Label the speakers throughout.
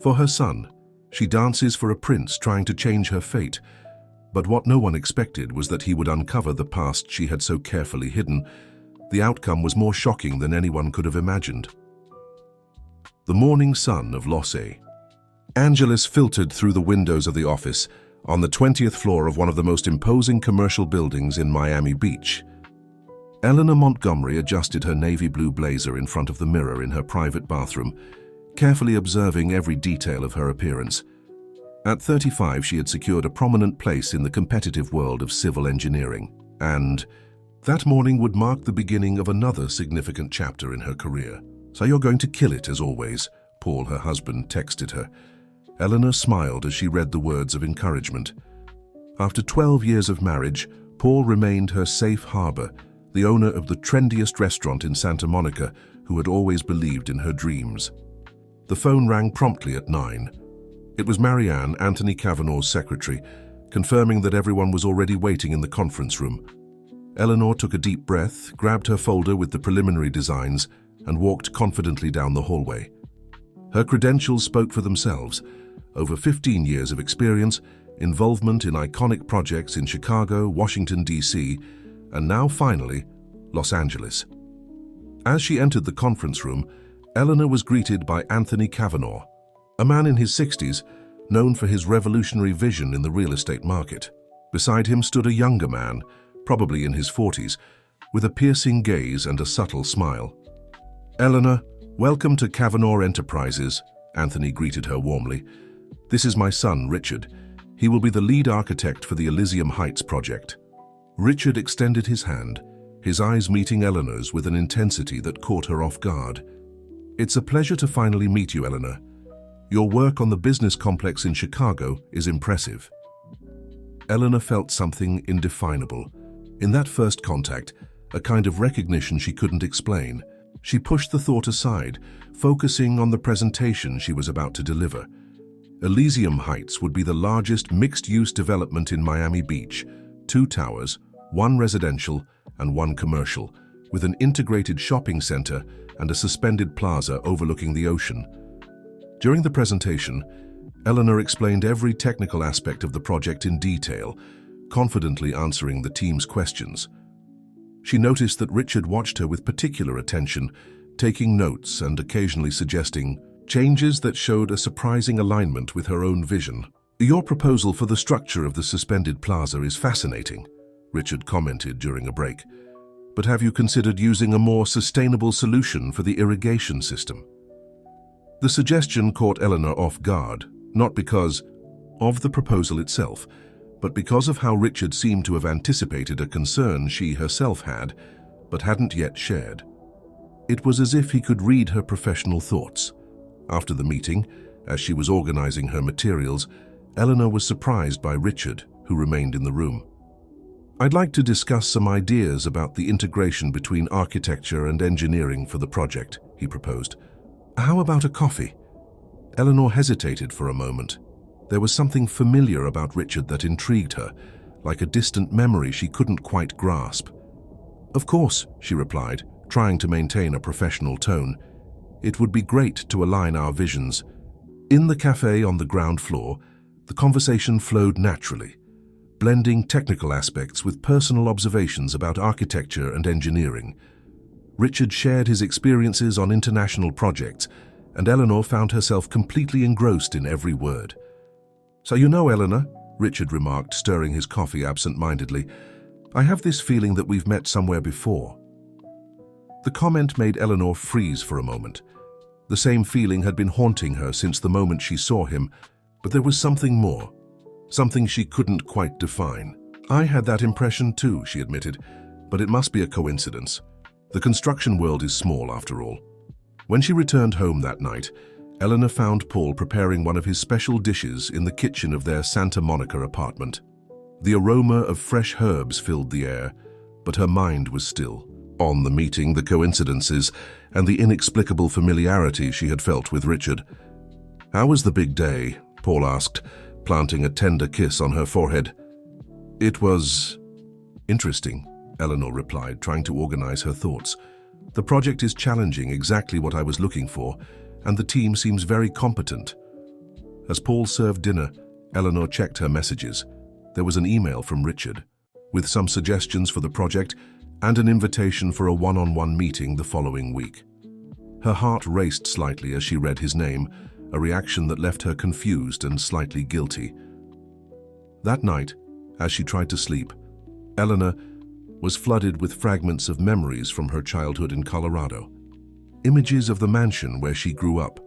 Speaker 1: For her son, she dances for a prince trying to change her fate. But what no one expected was that he would uncover the past she had so carefully hidden. The outcome was more shocking than anyone could have imagined. The morning sun of Los Angeles filtered through the windows of the office on the 20th floor of one of the most imposing commercial buildings in Miami Beach. Eleanor Montgomery adjusted her navy blue blazer in front of the mirror in her private bathroom, carefully observing every detail of her appearance. At 35, she had secured a prominent place in the competitive world of civil engineering, and that morning would mark the beginning of another significant chapter in her career. "So you're going to kill it, as always," Paul, her husband, texted her. Eleanor smiled as she read the words of encouragement. After 12 years of marriage, Paul remained her safe harbor, the owner of the trendiest restaurant in Santa Monica, who had always believed in her dreams. The phone rang promptly at 9. It was Marianne, Anthony Kavanaugh's secretary, confirming that everyone was already waiting in the conference room. Eleanor took a deep breath, grabbed her folder with the preliminary designs, and walked confidently down the hallway. Her credentials spoke for themselves. Over 15 years of experience, involvement in iconic projects in Chicago, Washington, D.C., and now finally, Los Angeles. As she entered the conference room, Eleanor was greeted by Anthony Kavanaugh, a man in his 60s, known for his revolutionary vision in the real estate market. Beside him stood a younger man, probably in his 40s, with a piercing gaze and a subtle smile. "Eleanor, welcome to Kavanaugh Enterprises," Anthony greeted her warmly. "This is my son, Richard. He will be the lead architect for the Elysium Heights project." Richard extended his hand, his eyes meeting Eleanor's with an intensity that caught her off guard. "It's a pleasure to finally meet you, Eleanor. Your work on the business complex in Chicago is impressive." Eleanor felt something indefinable. In that first contact, a kind of recognition she couldn't explain. She pushed the thought aside, focusing on the presentation she was about to deliver. Elysium Heights would be the largest mixed-use development in Miami Beach, 2 towers, 1 residential and 1 commercial, with an integrated shopping center and a suspended plaza overlooking the ocean. During the presentation, Eleanor explained every technical aspect of the project in detail, confidently answering the team's questions. She noticed that Richard watched her with particular attention, taking notes and occasionally suggesting changes that showed a surprising alignment with her own vision. "Your proposal for the structure of the suspended plaza is fascinating," Richard commented during a break. "But have you considered using a more sustainable solution for the irrigation system?" The suggestion caught Eleanor off guard, not because of the proposal itself, but because of how Richard seemed to have anticipated a concern she herself had, but hadn't yet shared. It was as if he could read her professional thoughts. After the meeting, as she was organizing her materials, Eleanor was surprised by Richard, who remained in the room. "I'd like to discuss some ideas about the integration between architecture and engineering for the project," he proposed. "How about a coffee?" Eleanor hesitated for a moment. There was something familiar about Richard that intrigued her, like a distant memory she couldn't quite grasp. "Of course," she replied, trying to maintain a professional tone. "It would be great to align our visions." In the cafe on the ground floor, the conversation flowed naturally, blending technical aspects with personal observations about architecture and engineering. Richard shared his experiences on international projects, and Eleanor found herself completely engrossed in every word. "So you know, Eleanor," Richard remarked, stirring his coffee absent-mindedly, "I have this feeling that we've met somewhere before." The comment made Eleanor freeze for a moment. The same feeling had been haunting her since the moment she saw him, but there was something more, something she couldn't quite define. "I had that impression too," she admitted, "but it must be a coincidence. The construction world is small, after all." When she returned home that night, Eleanor found Paul preparing one of his special dishes in the kitchen of their Santa Monica apartment. The aroma of fresh herbs filled the air, but her mind was still on the meeting, the coincidences, and the inexplicable familiarity she had felt with Richard. "How was the big day?" Paul asked, planting a tender kiss on her forehead. "It was interesting," Eleanor replied, trying to organize her thoughts. "The project is challenging, exactly what I was looking for, and the team seems very competent. As Paul served dinner, Eleanor checked her messages. There was an email from Richard, with some suggestions for the project and an invitation for a one-on-one meeting the following week. Her heart raced slightly as she read his name, a reaction that left her confused and slightly guilty. That night, as she tried to sleep, Eleanor was flooded with fragments of memories from her childhood in Colorado. Images of the mansion where she grew up,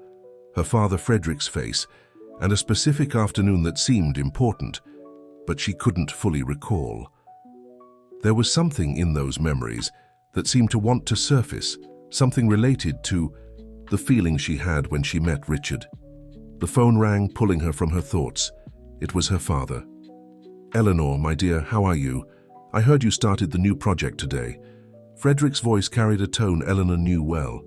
Speaker 1: her father Frederick's face, and a specific afternoon that seemed important, but she couldn't fully recall. There was something in those memories that seemed to want to surface, something related to the feeling she had when she met Richard. The phone rang, pulling her from her thoughts. It was her father. "Eleanor, my dear, how are you? I heard you started the new project today." Frederick's voice carried a tone Eleanor knew well,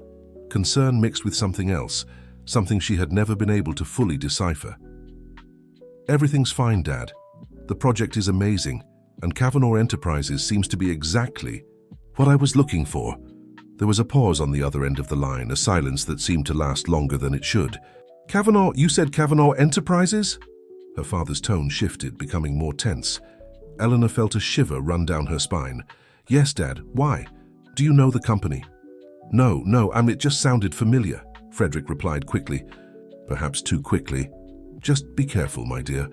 Speaker 1: concern mixed with something else, something she had never been able to fully decipher. "Everything's fine, Dad. The project is amazing, and Kavanaugh Enterprises seems to be exactly what I was looking for." There was a pause on the other end of the line, a silence that seemed to last longer than it should. "Kavanaugh, you said Kavanaugh Enterprises?" Her father's tone shifted, becoming more tense. Eleanor felt a shiver run down her spine. "Yes, Dad. Why? Do you know the company?" No, it just sounded familiar," Frederick replied quickly. Perhaps too quickly. "Just be careful, my dear.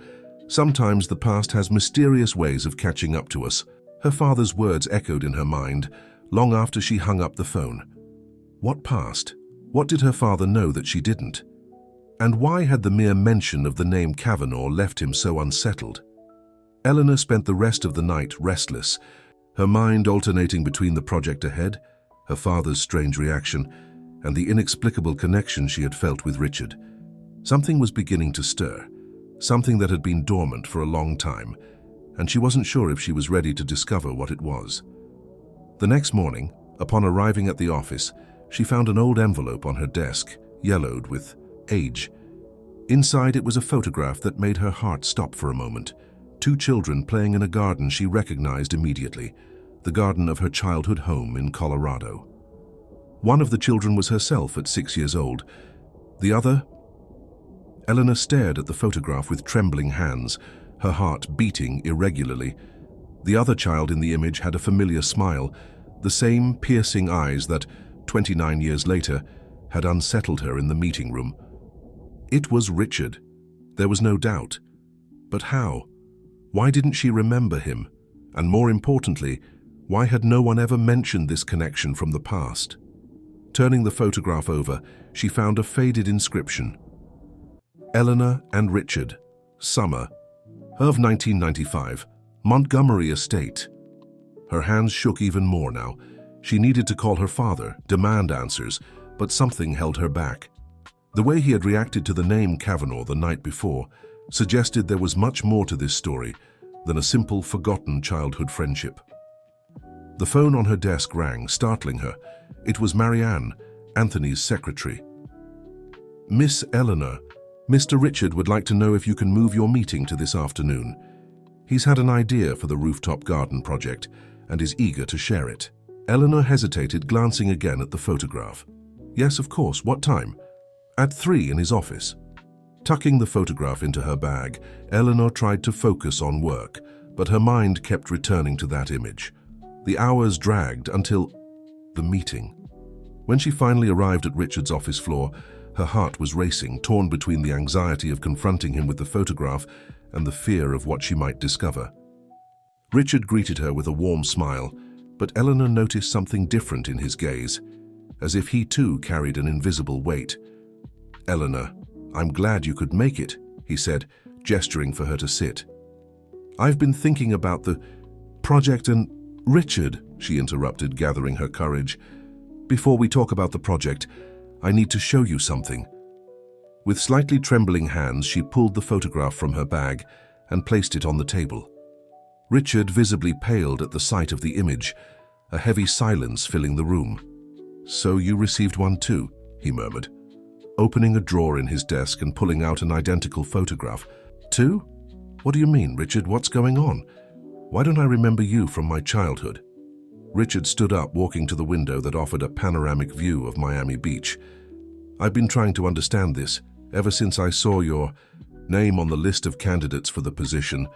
Speaker 1: Sometimes the past has mysterious ways of catching up to us." Her father's words echoed in her mind, long after she hung up the phone. What past? What did her father know that she didn't? And why had the mere mention of the name Kavanaugh left him so unsettled? Eleanor spent the rest of the night restless, her mind alternating between the project ahead, her father's strange reaction, and the inexplicable connection she had felt with Richard. Something was beginning to stir, something that had been dormant for a long time, and she wasn't sure if she was ready to discover what it was. The next morning, upon arriving at the office, she found an old envelope on her desk, yellowed with age. Inside it was a photograph that made her heart stop for a moment. Two children playing in a garden she recognized immediately, the garden of her childhood home in Colorado. One of the children was herself at 6 years old. The other? Eleanor stared at the photograph with trembling hands, her heart beating irregularly. The other child in the image had a familiar smile, the same piercing eyes that, 29 years later, had unsettled her in the meeting room. It was Richard. There was no doubt. But how? Why didn't she remember him? And more importantly, why had no one ever mentioned this connection from the past? Turning the photograph over, she found a faded inscription. Eleanor and Richard, summer, of 1995, Montgomery Estate. Her hands shook even more now. She needed to call her father, demand answers, but something held her back. The way he had reacted to the name Kavanaugh the night before suggested there was much more to this story than a simple, forgotten childhood friendship. The phone on her desk rang, startling her. It was Marianne, Anthony's secretary. "Miss Eleanor, Mr. Richard would like to know if you can move your meeting to this afternoon. He's had an idea for the rooftop garden project and is eager to share it." Eleanor hesitated, glancing again at the photograph. "Yes, of course. What time?" "At 3 in his office." Tucking the photograph into her bag, Eleanor tried to focus on work, but her mind kept returning to that image. The hours dragged until the meeting. When she finally arrived at Richard's office floor, her heart was racing, torn between the anxiety of confronting him with the photograph and the fear of what she might discover. Richard greeted her with a warm smile, but Eleanor noticed something different in his gaze, as if he too carried an invisible weight. "Eleanor, I'm glad you could make it," he said, gesturing for her to sit. "I've been thinking about the project and—" "Richard," she interrupted, gathering her courage. "Before we talk about the project, I need to show you something." With slightly trembling hands, she pulled the photograph from her bag and placed it on the table. Richard visibly paled at the sight of the image, a heavy silence filling the room. "So you received one too," he murmured, opening a drawer in his desk and pulling out an identical photograph. "Two? What do you mean, Richard? What's going on? Why don't I remember you from my childhood?" Richard stood up, walking to the window that offered a panoramic view of Miami Beach. "I've been trying to understand this ever since I saw your Name on the list of candidates for the position.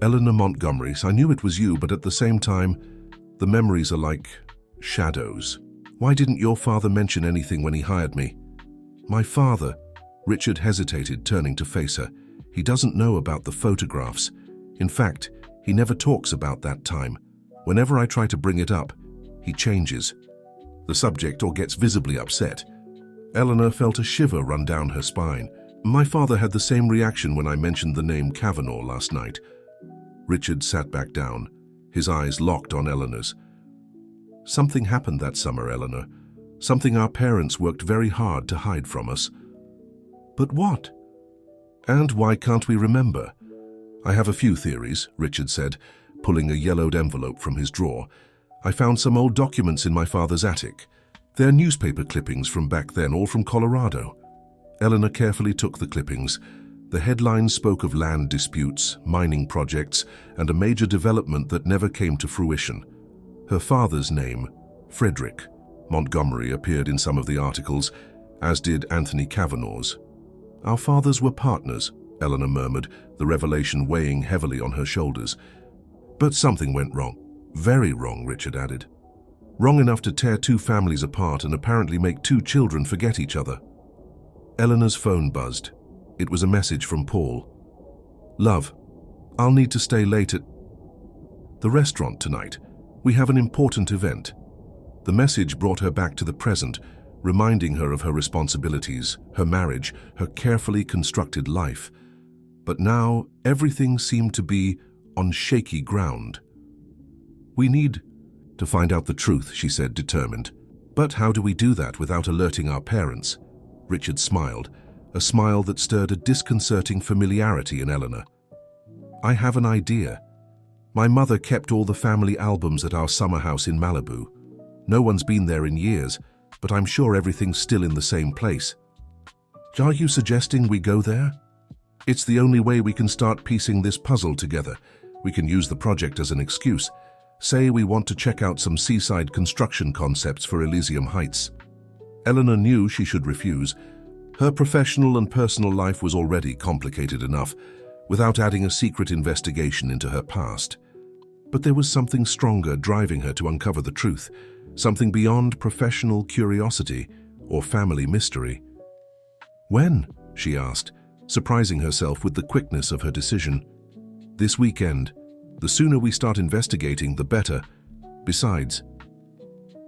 Speaker 1: Eleanor Montgomery. I knew it was you, but at the same time, the memories are like shadows. Why didn't your father mention anything when he hired me? My father. Richard hesitated, turning to face her. He doesn't know about the photographs. In fact, he never talks about that time. Whenever I try to bring it up, he changes the subject or gets visibly upset. Eleanor felt a shiver run down her spine. My father had the same reaction when I mentioned the name Kavanaugh last night. Richard sat back down, his eyes locked on Eleanor's. Something happened that summer, Eleanor. Something our parents worked very hard to hide from us. But what? And why can't we remember? I have a few theories, Richard said, pulling a yellowed envelope from his drawer. I found some old documents in my father's attic. They're newspaper clippings from back then, all from Colorado. Eleanor carefully took the clippings. The headlines spoke of land disputes, mining projects, and a major development that never came to fruition. Her father's name, Frederick Montgomery, appeared in some of the articles, as did Anthony Kavanaugh's. Our fathers were partners, Eleanor murmured, the revelation weighing heavily on her shoulders. But something went wrong. Very wrong, Richard added. Wrong enough to tear two families apart and apparently make two children forget each other. Eleanor's phone buzzed. It was a message from Paul. Love, I'll need to stay late at the restaurant tonight. We have an important event. The message brought her back to the present, reminding her of her responsibilities, her marriage, her carefully constructed life. But now everything seemed to be on shaky ground. We need to find out the truth, she said, determined. But how do we do that without alerting our parents? Richard smiled, a smile that stirred a disconcerting familiarity in Eleanor. I have an idea. My mother kept all the family albums at our summer house in Malibu. No one's been there in years, but I'm sure everything's still in the same place. Are you suggesting we go there? It's the only way we can start piecing this puzzle together. We can use the project as an excuse. Say we want to check out some seaside construction concepts for Elysium Heights. Eleanor knew she should refuse. Her professional and personal life was already complicated enough, without adding a secret investigation into her past. But there was something stronger driving her to uncover the truth, something beyond professional curiosity or family mystery. When? She asked, surprising herself with the quickness of her decision. This weekend. The sooner we start investigating, the better. Besides.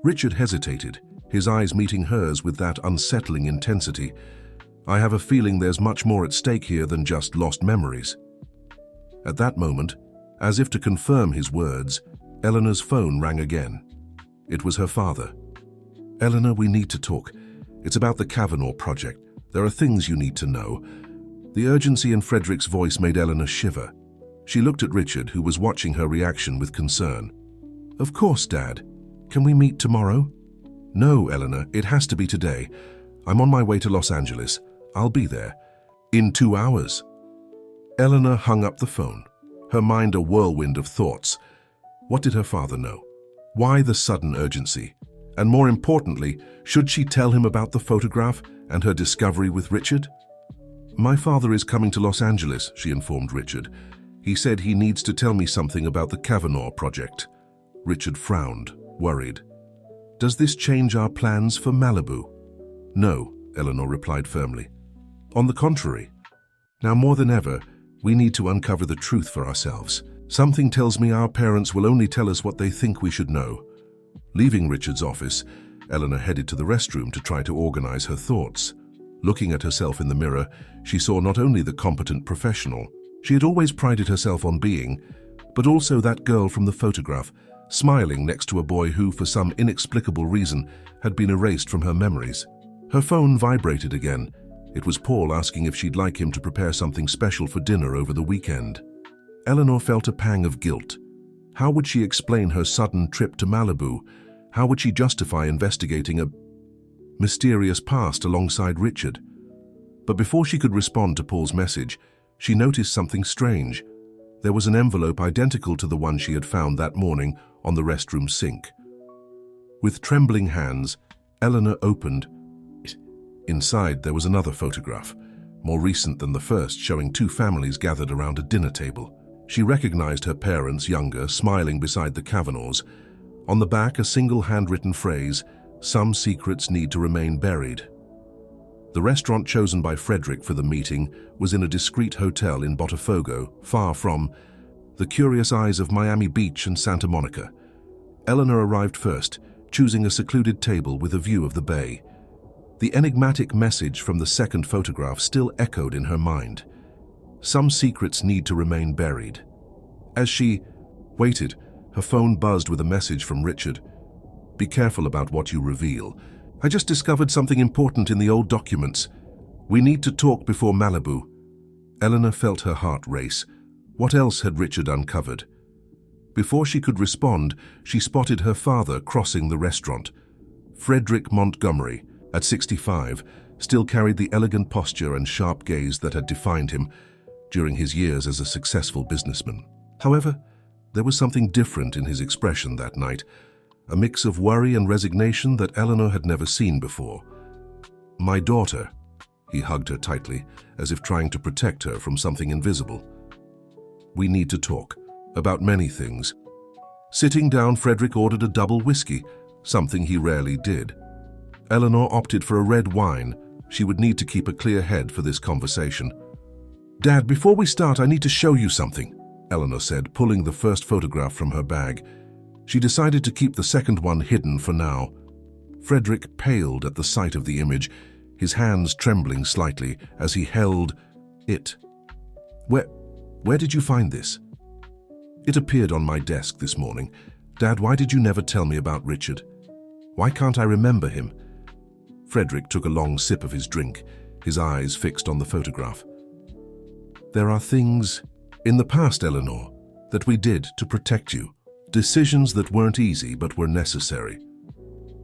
Speaker 1: Richard hesitated, his eyes meeting hers with that unsettling intensity. I have a feeling there's much more at stake here than just lost memories. At that moment, as if to confirm his words, Eleanor's phone rang again. It was her father. Eleanor, we need to talk. It's about the Kavanaugh project. There are things you need to know. The urgency in Frederick's voice made Eleanor shiver. She looked at Richard, who was watching her reaction with concern. Of course, Dad. Can we meet tomorrow? No, Eleanor, it has to be today. I'm on my way to Los Angeles. I'll be there. In 2 hours. Eleanor hung up the phone, her mind a whirlwind of thoughts. What did her father know? Why the sudden urgency? And more importantly, should she tell him about the photograph and her discovery with Richard? My father is coming to Los Angeles, she informed Richard. He said he needs to tell me something about the Kavanaugh project. Richard frowned, worried. Does this change our plans for Malibu? No, Eleanor replied firmly. On the contrary. Now more than ever, we need to uncover the truth for ourselves. Something tells me our parents will only tell us what they think we should know. Leaving Richard's office, Eleanor headed to the restroom to try to organize her thoughts. Looking at herself in the mirror, she saw not only the competent professional she had always prided herself on being, but also that girl from the photograph, smiling next to a boy who, for some inexplicable reason, had been erased from her memories. Her phone vibrated again. It was Paul asking if she'd like him to prepare something special for dinner over the weekend. Eleanor felt a pang of guilt. How would she explain her sudden trip to Malibu? How would she justify investigating a mysterious past alongside Richard? But before she could respond to Paul's message, she noticed something strange. There was an envelope identical to the one she had found that morning on the restroom sink. With trembling hands, Eleanor opened it. Inside, there was another photograph. more recent than the first, showing two families gathered around a dinner table. She recognized her parents, younger, smiling beside the Kavanaghs. On the back, a single handwritten phrase, "Some secrets need to remain buried." The restaurant chosen by Frederick for the meeting was in a discreet hotel in Botafogo, far from the curious eyes of Miami Beach and Santa Monica. Eleanor arrived first, choosing a secluded table with a view of the bay. The enigmatic message from the second photograph still echoed in her mind. Some secrets need to remain buried. As she waited, her phone buzzed with a message from Richard. "Be careful about what you reveal. I just discovered something important in the old documents. We need to talk before Malibu." Eleanor felt her heart race. What else had Richard uncovered? Before she could respond, she spotted her father crossing the restaurant. Frederick Montgomery, at 65, still carried the elegant posture and sharp gaze that had defined him during his years as a successful businessman. However, there was something different in his expression that night, a mix of worry and resignation that Eleanor had never seen before. "My daughter," he hugged her tightly, as if trying to protect her from something invisible. "We need to talk, about many things." Sitting down, Frederick ordered a double whiskey, something he rarely did. Eleanor opted for a red wine. She would need to keep a clear head for this conversation. "Dad, before we start, I need to show you something," Eleanor said, pulling the first photograph from her bag. She decided to keep the second one hidden for now. Frederick paled at the sight of the image, his hands trembling slightly as he held it. Where did you find this?" "It appeared on my desk this morning. Dad, why did you never tell me about Richard? Why can't I remember him?" Frederick took a long sip of his drink, his eyes fixed on the photograph. "There are things in the past, Eleanor, that we did to protect you. Decisions that weren't easy but were necessary."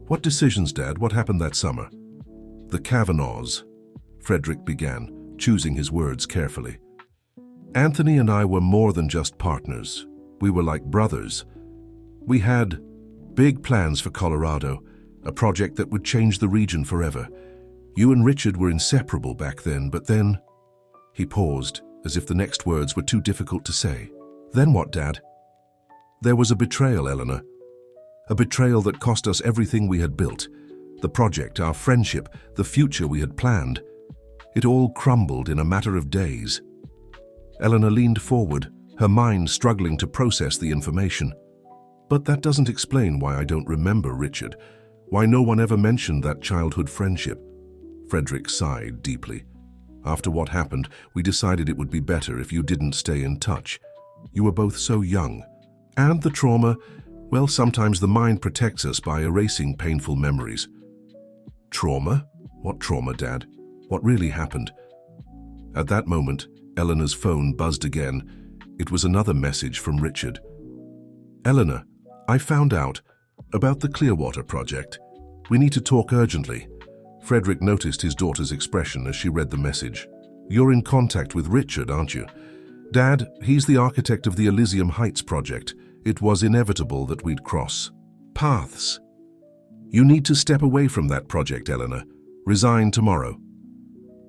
Speaker 1: "What decisions, Dad? What happened that summer?" "The Kavanaghs," Frederick began, choosing his words carefully. "Anthony and I were more than just partners. We were like brothers. We had big plans for Colorado, a project that would change the region forever. You and Richard were inseparable back then, but then..." He paused, as if the next words were too difficult to say. "Then what, Dad?" "There was a betrayal, Eleanor. A betrayal that cost us everything we had built. The project, our friendship, the future we had planned. It all crumbled in a matter of days." Eleanor leaned forward, her mind struggling to process the information. "But that doesn't explain why I don't remember Richard, why no one ever mentioned that childhood friendship." Frederick sighed deeply. "After what happened, we decided it would be better if you didn't stay in touch. You were both so young. And the trauma, well, sometimes the mind protects us by erasing painful memories." "Trauma? What trauma, Dad? What really happened?" At that moment, Eleanor's phone buzzed again. It was another message from Richard. "Eleanor, I found out about the Clearwater project. We need to talk urgently." Frederick noticed his daughter's expression as she read the message. "You're in contact with Richard, aren't you?" "Dad, he's the architect of the Elysium Heights project. It was inevitable that we'd cross paths. You need to step away from that project, Eleanor. Resign tomorrow."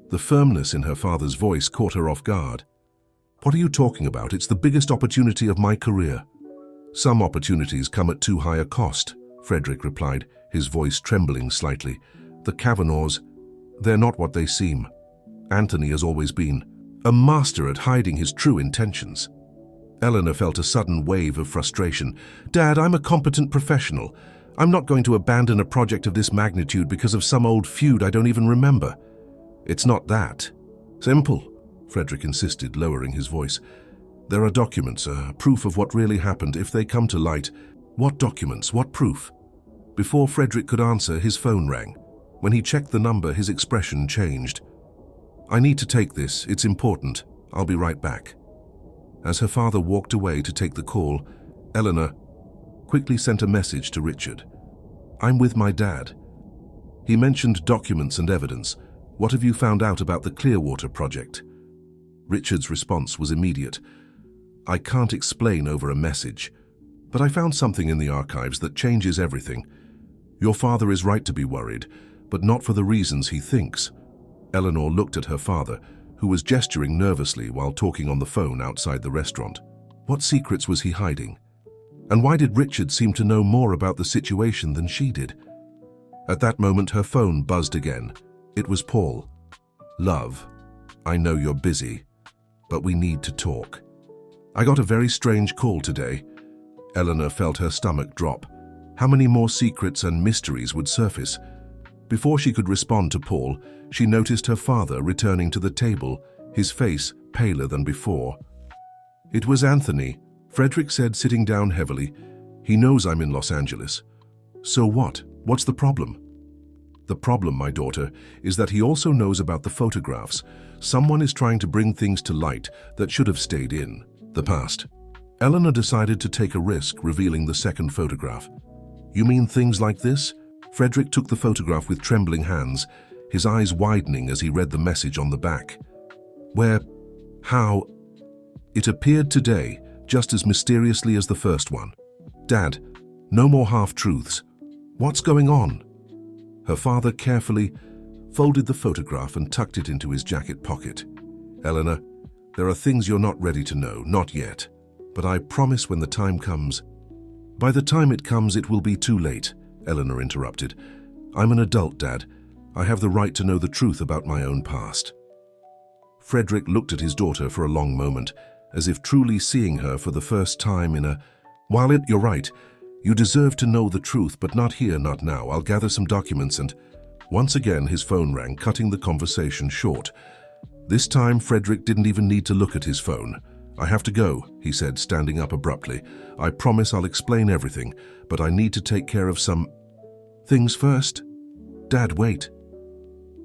Speaker 1: The firmness in her father's voice caught her off guard. "What are you talking about? It's the biggest opportunity of my career." "Some opportunities come at too high a cost," Frederick replied, his voice trembling slightly. "The Kavanaghs, they're not what they seem. Anthony has always been a master at hiding his true intentions." Eleanor felt a sudden wave of frustration. "Dad, I'm a competent professional. I'm not going to abandon a project of this magnitude because of some old feud I don't even remember." "It's not that simple," Frederick insisted, lowering his voice. "There are documents, proof of what really happened if they come to light." "What documents? What proof?" Before Frederick could answer, his phone rang. When he checked the number, his expression changed. "I need to take this. It's important. I'll be right back." As her father walked away to take the call, Eleanor quickly sent a message to Richard. "I'm with my dad. He mentioned documents and evidence. What have you found out about the Clearwater project?" Richard's response was immediate. "I can't explain over a message, but I found something in the archives that changes everything. Your father is right to be worried, but not for the reasons he thinks." Eleanor looked at her father, who was gesturing nervously while talking on the phone outside the restaurant. What secrets was he hiding? And why did Richard seem to know more about the situation than she did? At that moment, her phone buzzed again. It was Paul. "Love, I know you're busy, but we need to talk. I got a very strange call today." Eleanor felt her stomach drop. How many more secrets and mysteries would surface? Before she could respond to Paul, she noticed her father returning to the table, his face paler than before. "It was Anthony," Frederick said, sitting down heavily. "He knows I'm in Los Angeles." "So what? What's the problem?" "The problem, my daughter, is that he also knows about the photographs. Someone is trying to bring things to light that should have stayed in the past." Eleanor decided to take a risk, revealing the second photograph. "You mean things like this?" Frederick took the photograph with trembling hands, his eyes widening as he read the message on the back. "Where? How?" "It appeared today, just as mysteriously as the first one." "Dad, no more half-truths. What's going on?" Her father carefully folded the photograph and tucked it into his jacket pocket. "Eleanor, there are things you're not ready to know, not yet. But I promise when the time comes—" "By the time it comes, it will be too late," Eleanor interrupted. "I'm an adult, Dad. I have the right to know the truth about my own past." Frederick looked at his daughter for a long moment, as if truly seeing her for the first time in a— You're right. You deserve to know the truth, but not here, not now. I'll gather some documents and—" Once again, his phone rang, cutting the conversation short. This time, Frederick didn't even need to look at his phone. "I have to go," he said, standing up abruptly. "I promise I'll explain everything, but I need to take care of some things first." "Dad, wait."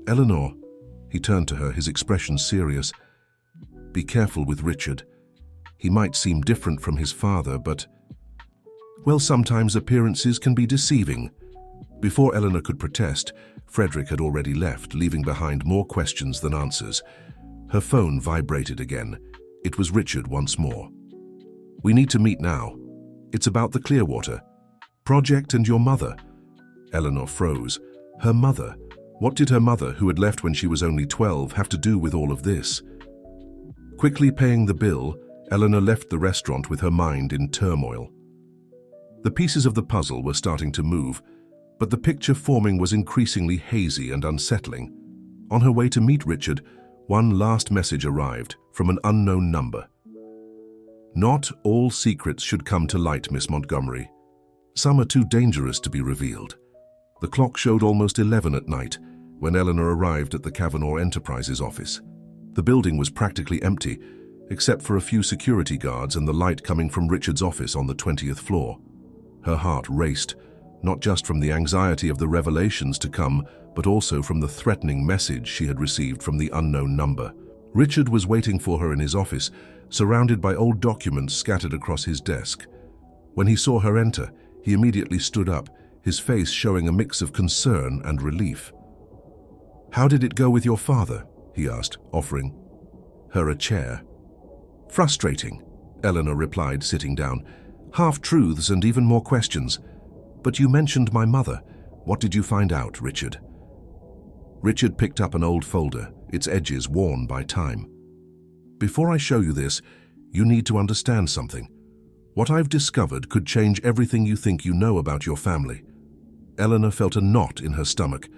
Speaker 1: "Eleanor," he turned to her, his expression serious. "Be careful with Richard. He might seem different from his father, but, well, sometimes appearances can be deceiving." Before Eleanor could protest, Frederick had already left, leaving behind more questions than answers. Her phone vibrated again. It was Richard once more. "We need to meet now. It's about the Clearwater project and your mother." Eleanor froze. Her mother? What did her mother, who had left when she was only 12, have to do with all of this? Quickly paying the bill, Eleanor left the restaurant with her mind in turmoil. The pieces of the puzzle were starting to move, but the picture forming was increasingly hazy and unsettling. On her way to meet Richard, one last message arrived from an unknown number. "Not all secrets should come to light, Miss Montgomery. Some are too dangerous to be revealed." The clock showed almost 11 at night when Eleanor arrived at the Kavanaugh Enterprises office. The building was practically empty, except for a few security guards and the light coming from Richard's office on the 20th floor. Her heart raced, not just from the anxiety of the revelations to come, but also from the threatening message she had received from the unknown number. Richard was waiting for her in his office, surrounded by old documents scattered across his desk. When he saw her enter, he immediately stood up, his face showing a mix of concern and relief. "How did it go with your father?" he asked, offering her a chair. "Frustrating," Eleanor replied, sitting down. "Half-truths and even more questions. But you mentioned my mother. What did you find out, Richard?" Richard picked up an old folder, its edges worn by time. "Before I show you this, you need to understand something. What I've discovered could change everything you think you know about your family." Eleanor felt a knot in her stomach.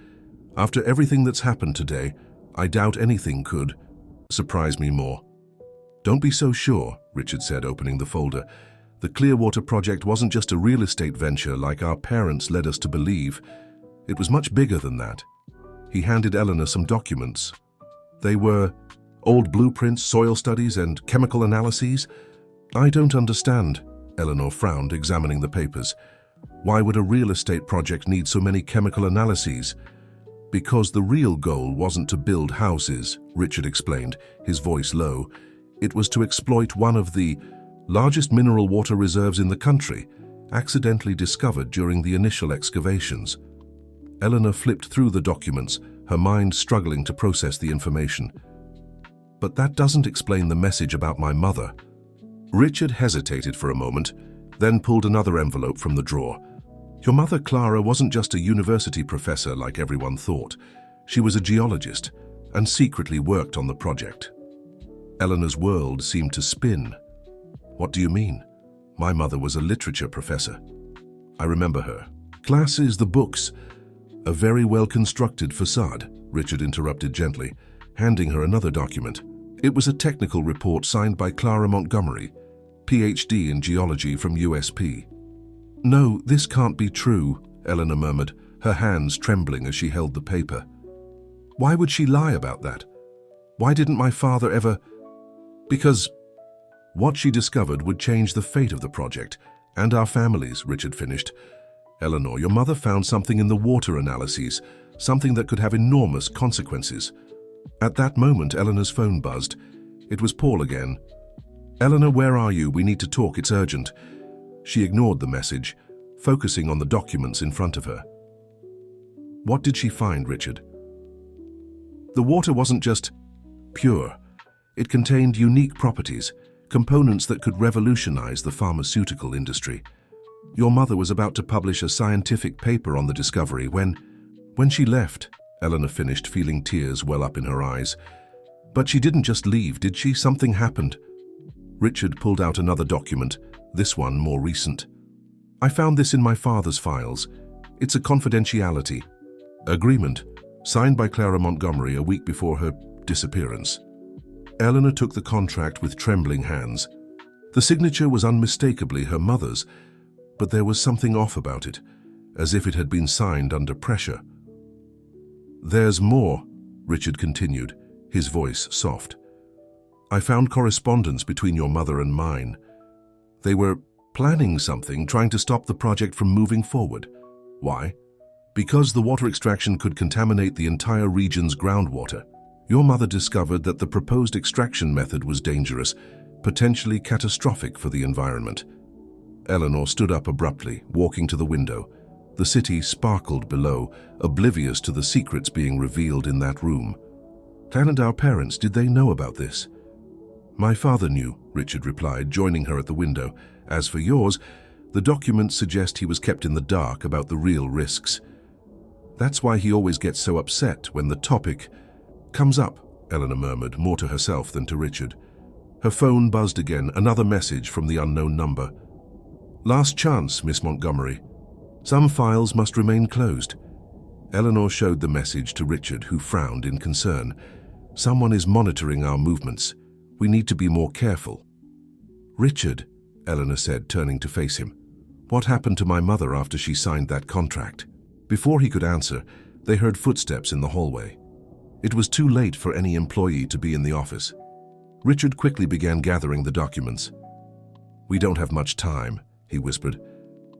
Speaker 1: "After everything that's happened today, I doubt anything could surprise me more." "Don't be so sure," Richard said, opening the folder. "The Clearwater project wasn't just a real estate venture like our parents led us to believe. It was much bigger than that." He handed Eleanor some documents. They were old blueprints, soil studies, and chemical analyses. "I don't understand," Eleanor frowned, examining the papers. "Why would a real estate project need so many chemical analyses?" "Because the real goal wasn't to build houses," Richard explained, his voice low. "It was to exploit one of the largest mineral water reserves in the country, accidentally discovered during the initial excavations." Eleanor flipped through the documents, her mind struggling to process the information. "But that doesn't explain the message about my mother." Richard hesitated for a moment, then pulled another envelope from the drawer. "Your mother, Clara, wasn't just a university professor like everyone thought. She was a geologist, and secretly worked on the project. Eleanor's world seemed to spin. What do you mean? My mother was a literature professor. I remember her. Classes, the books. A very well-constructed facade, Richard interrupted gently, handing her another document. It was a technical report signed by Clara Montgomery, PhD in geology from USP. No, this can't be true, Eleanor murmured, her hands trembling as she held the paper. Why would she lie about that? Why didn't my father ever... Because what she discovered would change the fate of the project and our families, Richard finished. Eleanor, your mother found something in the water analyses, something that could have enormous consequences. At that moment, Eleanor's phone buzzed. It was Paul again. Eleanor, where are you? We need to talk, it's urgent. She ignored the message, focusing on the documents in front of her. What did she find, Richard? The water wasn't just pure. It contained unique properties, components that could revolutionize the pharmaceutical industry. Your mother was about to publish a scientific paper on the discovery when she left, Eleanor finished, feeling tears well up in her eyes. But she didn't just leave, did she? Something happened. Richard pulled out another document, this one more recent. I found this in my father's files. It's a confidentiality agreement signed by Clara Montgomery a week before her disappearance. Eleanor took the contract with trembling hands. The signature was unmistakably her mother's, but there was something off about it, as if it had been signed under pressure. There's more, Richard continued, his voice soft. I found correspondence between your mother and mine. They were planning something, trying to stop the project from moving forward. Why? Because the water extraction could contaminate the entire region's groundwater. Your mother discovered that the proposed extraction method was dangerous, potentially catastrophic for the environment. Eleanor stood up abruptly, walking to the window. The city sparkled below, oblivious to the secrets being revealed in that room. Clan and our parents, did they know about this? My father knew, Richard replied, joining her at the window. As for yours, the documents suggest he was kept in the dark about the real risks. That's why he always gets so upset when the topic comes up, Eleanor murmured, more to herself than to Richard. Her phone buzzed again, another message from the unknown number. Last chance, Miss Montgomery. Some files must remain closed. Eleanor showed the message to Richard, who frowned in concern. Someone is monitoring our movements. We need to be more careful. Richard, Eleanor said, turning to face him. What happened to my mother after she signed that contract? Before he could answer, they heard footsteps in the hallway. It was too late for any employee to be in the office. Richard quickly began gathering the documents. We don't have much time, he whispered.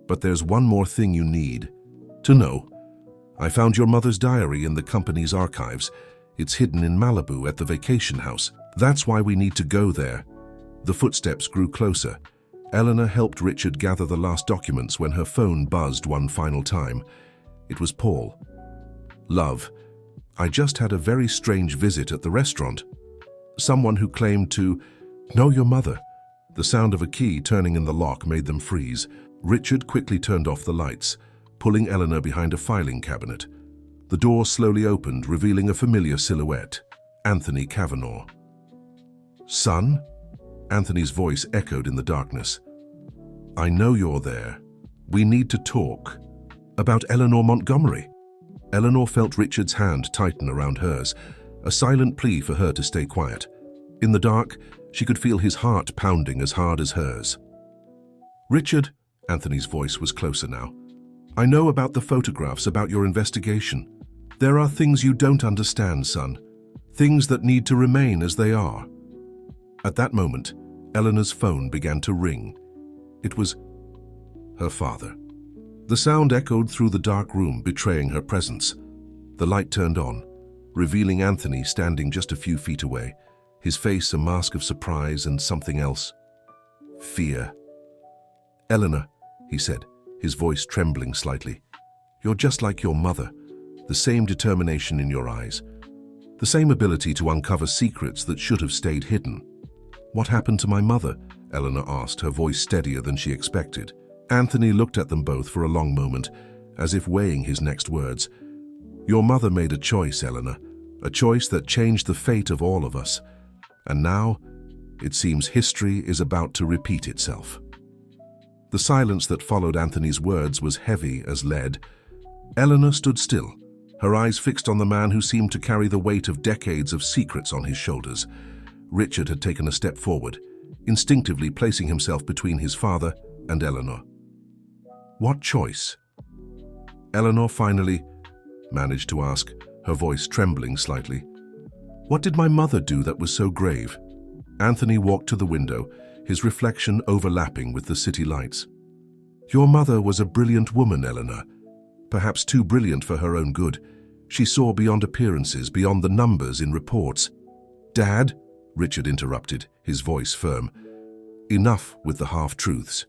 Speaker 1: But there's one more thing you need to know. I found your mother's diary in the company's archives. It's hidden in Malibu at the vacation house. That's why we need to go there. The footsteps grew closer. Eleanor helped Richard gather the last documents when her phone buzzed one final time. It was Paul. Love, I just had a very strange visit at the restaurant. Someone who claimed to know your mother. The sound of a key turning in the lock made them freeze. Richard quickly turned off the lights, pulling Eleanor behind a filing cabinet. The door slowly opened, revealing a familiar silhouette, Anthony Cavanaugh. Son? Anthony's voice echoed in the darkness. I know you're there. We need to talk. About Eleanor Montgomery. Eleanor felt Richard's hand tighten around hers, a silent plea for her to stay quiet. In the dark, she could feel his heart pounding as hard as hers. Richard, Anthony's voice was closer now. I know about the photographs, about your investigation. There are things you don't understand, son. Things that need to remain as they are. At that moment, Eleanor's phone began to ring. It was her father. The sound echoed through the dark room, betraying her presence. The light turned on, revealing Anthony standing just a few feet away, his face a mask of surprise and something else. Fear. Eleanor, he said, his voice trembling slightly. You're just like your mother, the same determination in your eyes, the same ability to uncover secrets that should have stayed hidden. What happened to my mother? Eleanor asked, her voice steadier than she expected. Anthony looked at them both for a long moment, as if weighing his next words. Your mother made a choice, Eleanor, a choice that changed the fate of all of us. And now, it seems history is about to repeat itself. The silence that followed Anthony's words was heavy as lead. Eleanor stood still, her eyes fixed on the man who seemed to carry the weight of decades of secrets on his shoulders. Richard had taken a step forward, instinctively placing himself between his father and Eleanor. What choice? Eleanor finally managed to ask, her voice trembling slightly. What did my mother do that was so grave? Anthony walked to the window, his reflection overlapping with the city lights. Your mother was a brilliant woman, Eleanor. Perhaps too brilliant for her own good. She saw beyond appearances, beyond the numbers in reports. Dad, Richard interrupted, his voice firm. Enough with the half-truths.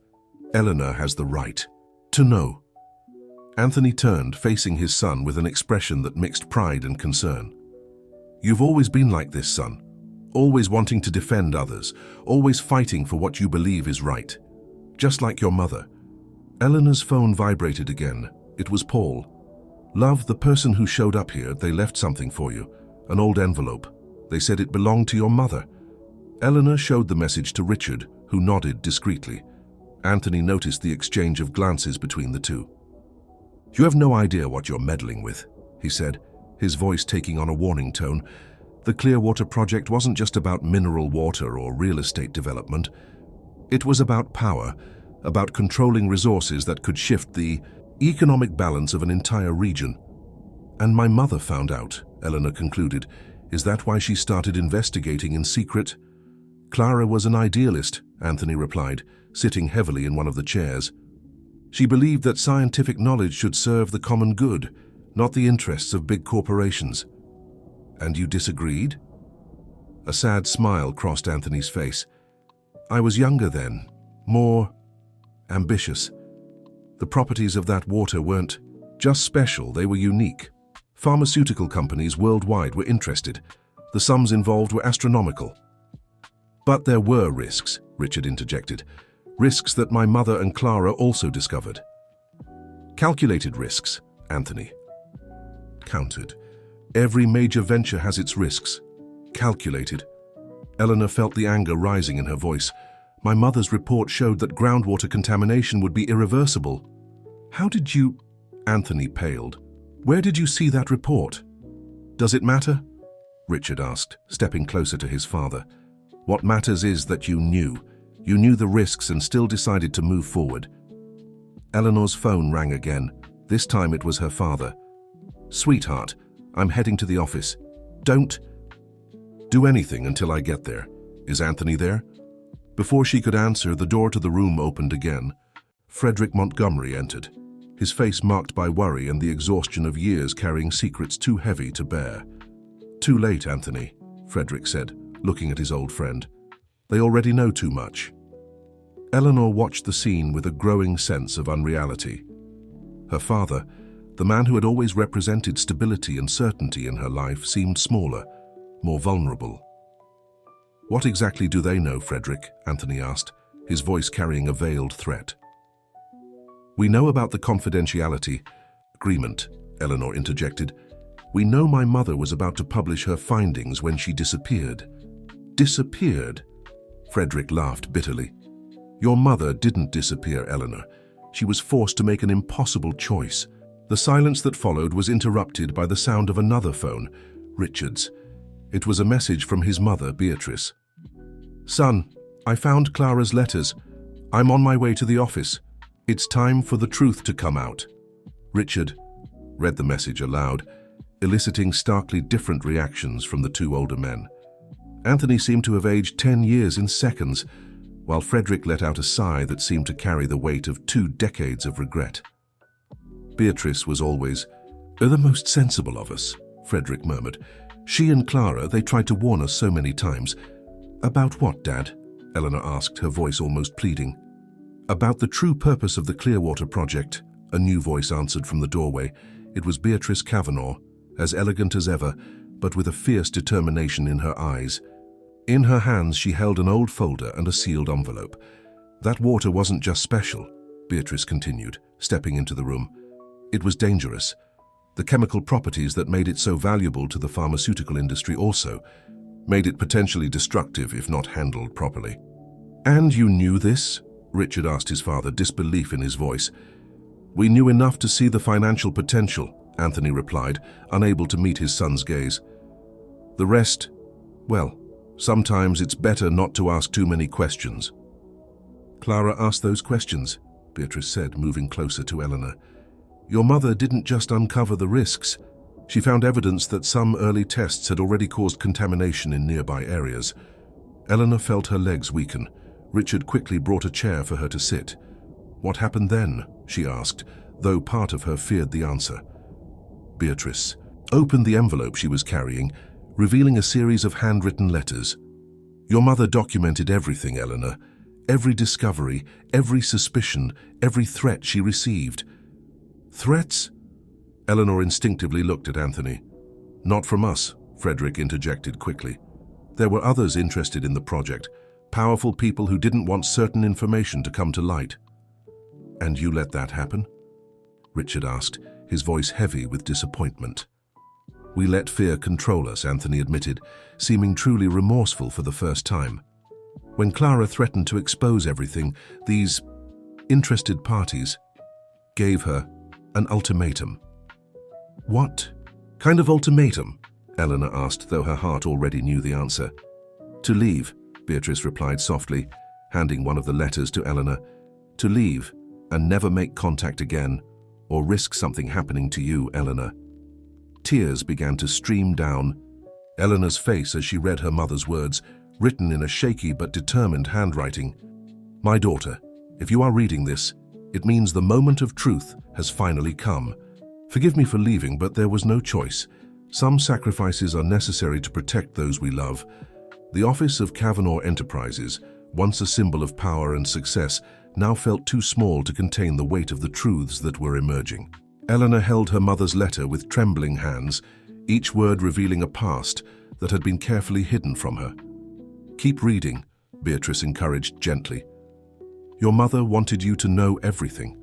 Speaker 1: Eleanor has the right to know. Anthony turned, facing his son with an expression that mixed pride and concern. You've always been like this, son. Always wanting to defend others, always fighting for what you believe is right. Just like your mother. Eleanor's phone vibrated again. It was Paul. Love, the person who showed up here, they left something for you. An old envelope. They said it belonged to your mother. Eleanor showed the message to Richard, who nodded discreetly. Anthony noticed the exchange of glances between the two. You have no idea what you're meddling with, he said, his voice taking on a warning tone. The Clearwater project wasn't just about mineral water or real estate development. It was about power, about controlling resources that could shift the economic balance of an entire region. And my mother found out, Eleanor concluded. Is that why she started investigating in secret? Clara was an idealist, Anthony replied, sitting heavily in one of the chairs. She believed that scientific knowledge should serve the common good, not the interests of big corporations. And you disagreed? A sad smile crossed Anthony's face. I was younger then, more ambitious. The properties of that water weren't just special, they were unique. Pharmaceutical companies worldwide were interested. The sums involved were astronomical. But there were risks, Richard interjected. Risks that my mother and Clara also discovered. Calculated risks, Anthony countered. Every major venture has its risks. Calculated. Eleanor felt the anger rising in her voice. My mother's report showed that groundwater contamination would be irreversible. How did you... Anthony paled. Where did you see that report? Does it matter? Richard asked, stepping closer to his father. What matters is that you knew. You knew the risks and still decided to move forward. Eleanor's phone rang again. This time it was her father. Sweetheart, I'm heading to the office. Don't do anything until I get there. Is Anthony there? Before she could answer, the door to the room opened again. Frederick Montgomery entered, his face marked by worry and the exhaustion of years carrying secrets too heavy to bear. Too late, Anthony, Frederick said, looking at his old friend. They already know too much. Eleanor watched the scene with a growing sense of unreality. Her father, the man who had always represented stability and certainty in her life, seemed smaller, more vulnerable. What exactly do they know, Frederick? Anthony asked, his voice carrying a veiled threat. We know about the confidentiality agreement, Eleanor interjected. We know my mother was about to publish her findings when she disappeared. Disappeared? Frederick laughed bitterly. Your mother didn't disappear, Eleanor. She was forced to make an impossible choice. The silence that followed was interrupted by the sound of another phone, Richard's. It was a message from his mother, Beatrice. Son, I found Clara's letters. I'm on my way to the office. It's time for the truth to come out. Richard read the message aloud, eliciting starkly different reactions from the two older men. Anthony seemed to have aged 10 years in seconds, while Frederick let out a sigh that seemed to carry the weight of 2 decades of regret. Beatrice was always the most sensible of us, Frederick murmured. She and Clara, they tried to warn us so many times. About what, Dad? Eleanor asked, her voice almost pleading. About the true purpose of the Clearwater project, a new voice answered from the doorway. It was Beatrice Kavanagh, as elegant as ever, but with a fierce determination in her eyes. In her hands she held an old folder and a sealed envelope. That water wasn't just special, Beatrice continued, stepping into the room. It was dangerous. The chemical properties that made it so valuable to the pharmaceutical industry also made it potentially destructive if not handled properly. "And you knew this?" Richard asked his father, disbelief in his voice. "We knew enough to see the financial potential," Anthony replied, unable to meet his son's gaze. "The rest, well, sometimes it's better not to ask too many questions." "Clara asked those questions," Beatrice said, moving closer to Eleanor. "Your mother didn't just uncover the risks. She found evidence that some early tests had already caused contamination in nearby areas." Eleanor felt her legs weaken. Richard quickly brought a chair for her to sit. "What happened then?" she asked, though part of her feared the answer. Beatrice opened the envelope she was carrying, revealing a series of handwritten letters. "Your mother documented everything, Eleanor. Every discovery, every suspicion, every threat she received." "Threats?" Eleanor instinctively looked at Anthony. "Not from us," Frederick interjected quickly. "There were others interested in the project, powerful people who didn't want certain information to come to light." "And you let that happen?" Richard asked, his voice heavy with disappointment. "We let fear control us," Anthony admitted, seeming truly remorseful for the first time. "When Clara threatened to expose everything, these interested parties gave her an ultimatum." "What kind of ultimatum?" Eleanor asked, though her heart already knew the answer. "To leave," Beatrice replied softly, handing one of the letters to Eleanor. "To leave and never make contact again, or risk something happening to you, Eleanor." Tears began to stream down Eleanor's face as she read her mother's words, written in a shaky but determined handwriting. "My daughter, if you are reading this, it means the moment of truth has finally come. Forgive me for leaving, but there was no choice. Some sacrifices are necessary to protect those we love. The office of Kavanaugh Enterprises, once a symbol of power and success, now felt too small to contain the weight of the truths that were emerging." Eleanor held her mother's letter with trembling hands, each word revealing a past that had been carefully hidden from her. "Keep reading," Beatrice encouraged gently. "Your mother wanted you to know everything."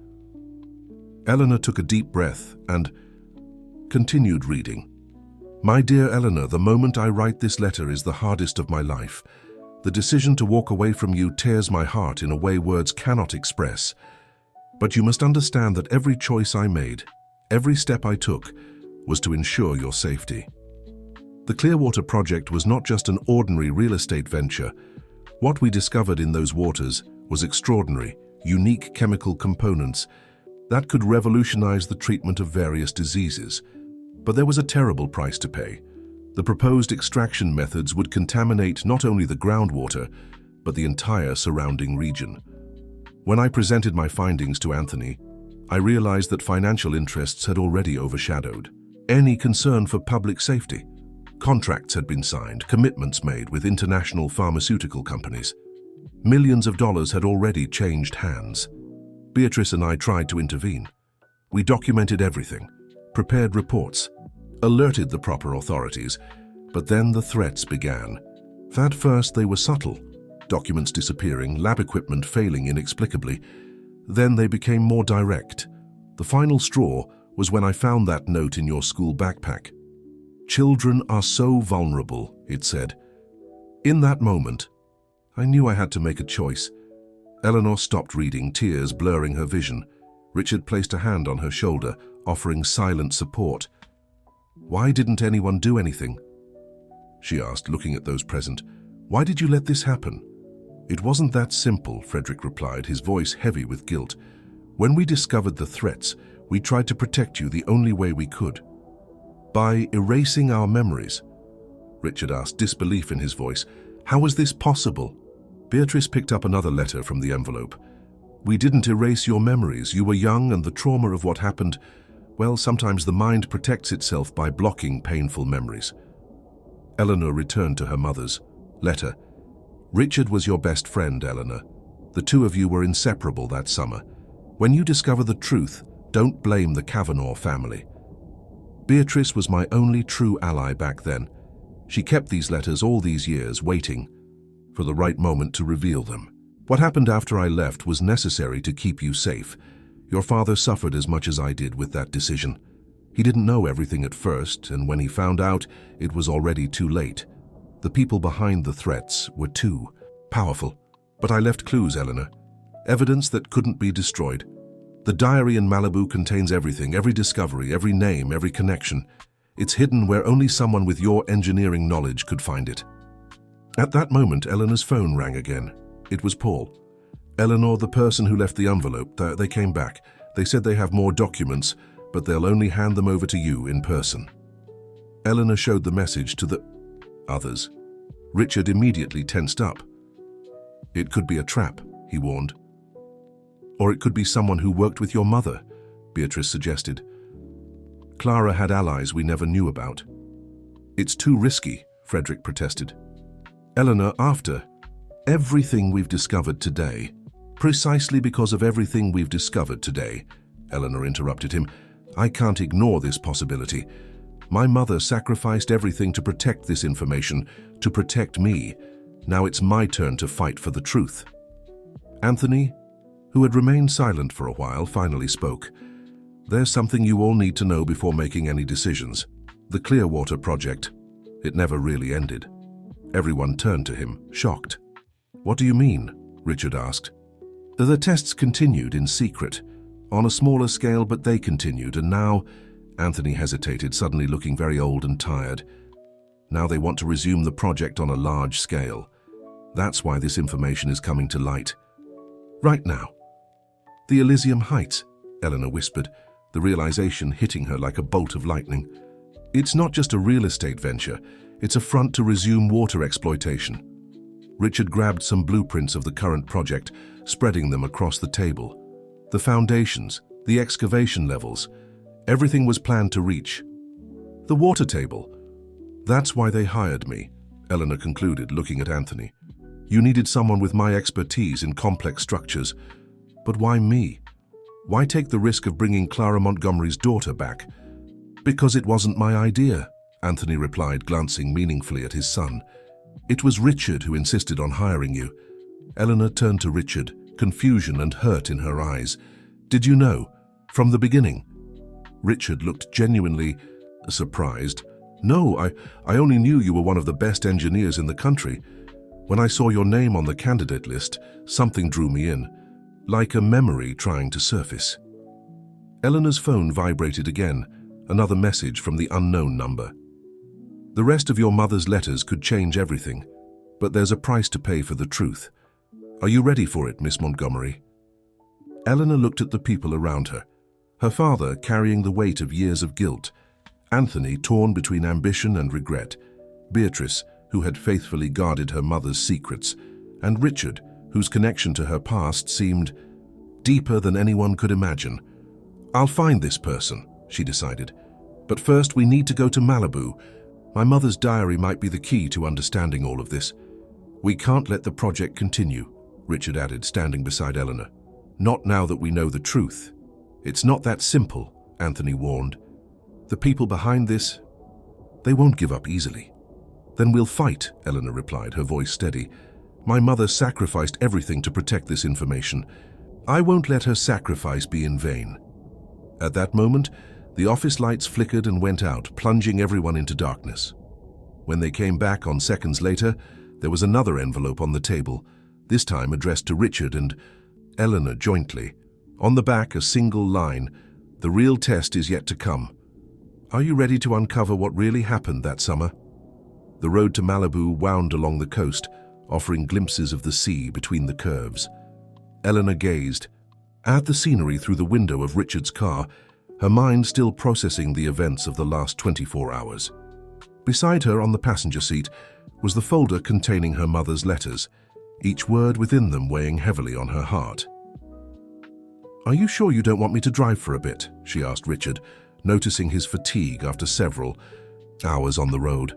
Speaker 1: Eleanor took a deep breath and continued reading. "My dear Eleanor, the moment I write this letter is the hardest of my life. The decision to walk away from you tears my heart in a way words cannot express. But you must understand that every choice I made, every step I took, was to ensure your safety. The Clearwater project was not just an ordinary real estate venture. What we discovered in those waters was extraordinary, unique chemical components that could revolutionize the treatment of various diseases. But there was a terrible price to pay. The proposed extraction methods would contaminate not only the groundwater, but the entire surrounding region. When I presented my findings to Anthony, I realized that financial interests had already overshadowed any concern for public safety. Contracts had been signed, commitments made with international pharmaceutical companies. Millions of dollars had already changed hands. Beatrice and I tried to intervene. We documented everything, prepared reports, alerted the proper authorities, but then the threats began. At first they were subtle, documents disappearing, lab equipment failing inexplicably. Then they became more direct. The final straw was when I found that note in your school backpack. "Children are so vulnerable," it said. In that moment, I knew I had to make a choice. Eleanor stopped reading, tears blurring her vision. Richard placed a hand on her shoulder, offering silent support. "Why didn't anyone do anything?" she asked, looking at those present. "Why did you let this happen?" "It wasn't that simple," Frederick replied, his voice heavy with guilt. "When we discovered the threats, we tried to protect you the only way we could. By erasing our memories." Richard asked, disbelief in his voice. "How was this possible?" Beatrice picked up another letter from the envelope. "We didn't erase your memories. You were young, and the trauma of what happened, well, sometimes the mind protects itself by blocking painful memories." Eleanor returned to her mother's letter. "Richard was your best friend, Eleanor. The two of you were inseparable that summer. When you discover the truth, don't blame the Kavanaugh family. Beatrice was my only true ally back then. She kept these letters all these years, waiting for the right moment to reveal them. What happened after I left was necessary to keep you safe. Your father suffered as much as I did with that decision. He didn't know everything at first, and when he found out, it was already too late. The people behind the threats were too powerful. But I left clues, Eleanor. Evidence that couldn't be destroyed. The diary in Malibu contains everything, every discovery, every name, every connection. It's hidden where only someone with your engineering knowledge could find it. At that moment, Eleanor's phone rang again. It was Paul. Eleanor, the person who left the envelope, they came back. They said they have more documents, but they'll only hand them over to you in person. Eleanor showed the message to the others. Richard immediately tensed up. It could be a trap, he warned. Or it could be someone who worked with your mother, Beatrice suggested. Clara had allies we never knew about. It's too risky, Frederick protested. Eleanor, after everything we've discovered today, precisely because of everything we've discovered today, Eleanor interrupted him, I can't ignore this possibility. My mother sacrificed everything to protect this information, to protect me. Now it's my turn to fight for the truth. Anthony, who had remained silent for a while, finally spoke. There's something you all need to know before making any decisions. The Clearwater project. It never really ended. Everyone turned to him, shocked. What do you mean? Richard asked. The tests continued in secret, on a smaller scale, but they continued, and now, Anthony hesitated, suddenly looking very old and tired. Now they want to resume the project on a large scale. That's why this information is coming to light. Right now. The Elysium Heights, Eleanor whispered, the realization hitting her like a bolt of lightning. It's not just a real estate venture, it's a front to resume water exploitation. Richard grabbed some blueprints of the current project, spreading them across the table. The foundations, the excavation levels, everything was planned to reach. The water table. That's why they hired me, Eleanor concluded, looking at Anthony. You needed someone with my expertise in complex structures. But why me? Why take the risk of bringing Clara Montgomery's daughter back? Because it wasn't my idea, Anthony replied, glancing meaningfully at his son. It was Richard who insisted on hiring you. Eleanor turned to Richard, confusion and hurt in her eyes. Did you know? From the beginning? Richard looked genuinely surprised. No, I only knew you were one of the best engineers in the country. When I saw your name on the candidate list, something drew me in, like a memory trying to surface. Eleanor's phone vibrated again, another message from the unknown number. The rest of your mother's letters could change everything, but there's a price to pay for the truth. Are you ready for it, Miss Montgomery? Eleanor looked at the people around her, her father carrying the weight of years of guilt, Anthony torn between ambition and regret, Beatrice, who had faithfully guarded her mother's secrets, and Richard, whose connection to her past seemed deeper than anyone could imagine. I'll find this person, she decided. But first we need to go to Malibu. My mother's diary might be the key to understanding all of this. We can't let the project continue, Richard added, standing beside Eleanor. Not now that we know the truth. It's not that simple, Anthony warned. The people behind this, they won't give up easily. Then we'll fight, Eleanor replied, her voice steady. My mother sacrificed everything to protect this information. I won't let her sacrifice be in vain. At that moment, the office lights flickered and went out, plunging everyone into darkness. When they came back on seconds later, there was another envelope on the table, this time addressed to Richard and Eleanor jointly. On the back, a single line, "The real test is yet to come. Are you ready to uncover what really happened that summer?" The road to Malibu wound along the coast, offering glimpses of the sea between the curves. Eleanor gazed at the scenery through the window of Richard's car, her mind still processing the events of the last 24 hours. Beside her on the passenger seat was the folder containing her mother's letters, each word within them weighing heavily on her heart. "Are you sure you don't want me to drive for a bit?" she asked Richard, noticing his fatigue after several hours on the road.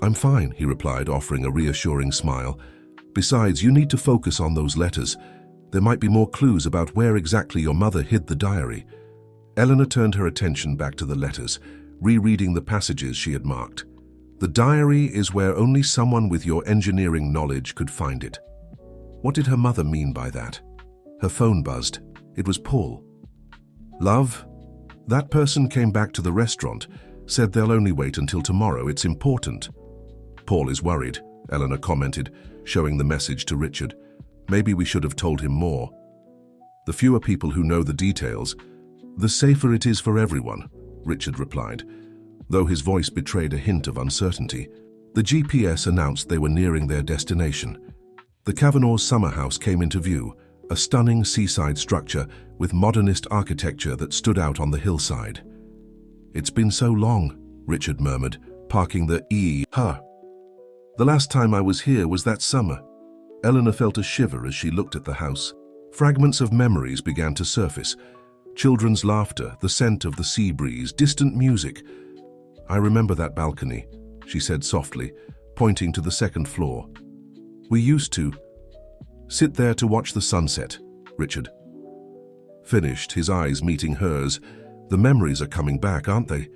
Speaker 1: "I'm fine," he replied, offering a reassuring smile. "Besides, you need to focus on those letters. There might be more clues about where exactly your mother hid the diary." Eleanor turned her attention back to the letters, rereading the passages she had marked. "The diary is where only someone with your engineering knowledge could find it." What did her mother mean by that? Her phone buzzed. It was Paul. "Love, That person came back to the restaurant, said they'll only wait until tomorrow, it's important. Paul is worried, Eleanor commented, showing the message to Richard. Maybe we should have told him more. The fewer people who know the details, the safer it is for everyone, Richard replied, though his voice betrayed a hint of uncertainty. The GPS announced they were nearing their destination. The Kavanagh's summer house came into view, a stunning seaside structure with modernist architecture that stood out on the hillside. It's been so long, Richard murmured, parking the The last time I was here was that summer. Eleanor felt a shiver as she looked at the house. Fragments of memories began to surface. Children's laughter, the scent of the sea breeze, distant music. I remember that balcony, she said softly, pointing to the second floor. We used to sit there to watch the sunset, Richard finished, his eyes meeting hers. The memories are coming back, aren't they?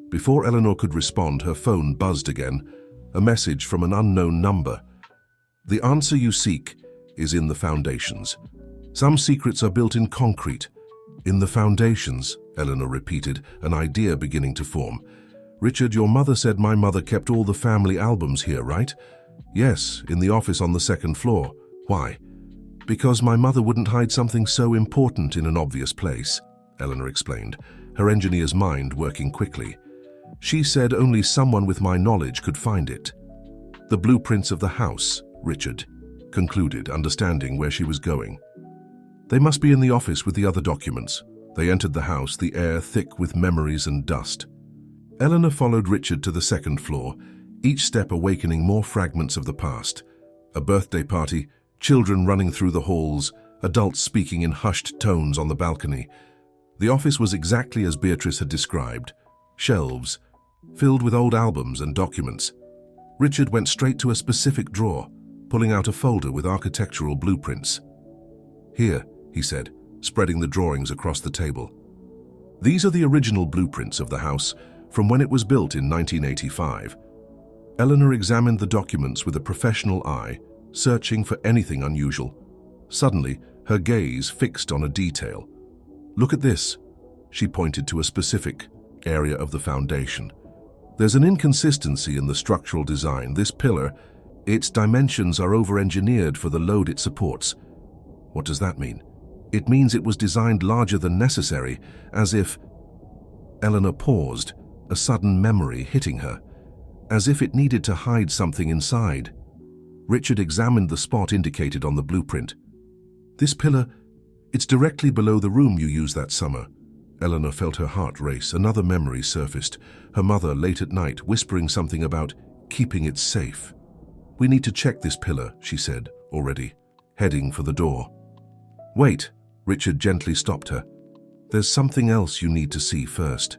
Speaker 1: Before Eleanor could respond, her phone buzzed again, a message from an unknown number. The answer you seek is in the foundations. Some secrets are built in concrete. In the foundations, Eleanor repeated, an idea beginning to form. Richard, your mother said my mother kept all the family albums here, right? Yes, in the office on the second floor. Why? Because my mother wouldn't hide something so important in an obvious place, Eleanor explained, her engineer's mind working quickly. She said only someone with my knowledge could find it. The blueprints of the house, Richard concluded, understanding where she was going. They must be in the office with the other documents. They entered the house, the air thick with memories and dust. Eleanor followed Richard to the second floor, each step awakening more fragments of the past. A birthday party, children running through the halls, adults speaking in hushed tones on the balcony. The office was exactly as Beatrice had described. Shelves, filled with old albums and documents. Richard went straight to a specific drawer, pulling out a folder with architectural blueprints. Here, he said, spreading the drawings across the table. These are the original blueprints of the house from when it was built in 1985. Eleanor examined the documents with a professional eye, searching for anything unusual. Suddenly, her gaze fixed on a detail. Look at this. She pointed to a specific area of the foundation. There's an inconsistency in the structural design. This pillar, its dimensions are over-engineered for the load it supports. What does that mean? It means it was designed larger than necessary, as if... Eleanor paused, a sudden memory hitting her, as if it needed to hide something inside. Richard examined the spot indicated on the blueprint. This pillar, it's directly below the room you used that summer. Eleanor felt her heart race. Another memory surfaced, her mother late at night whispering something about keeping it safe. We need to check this pillar, she said, already, heading for the door. Wait, Richard gently stopped her. There's something else you need to see first.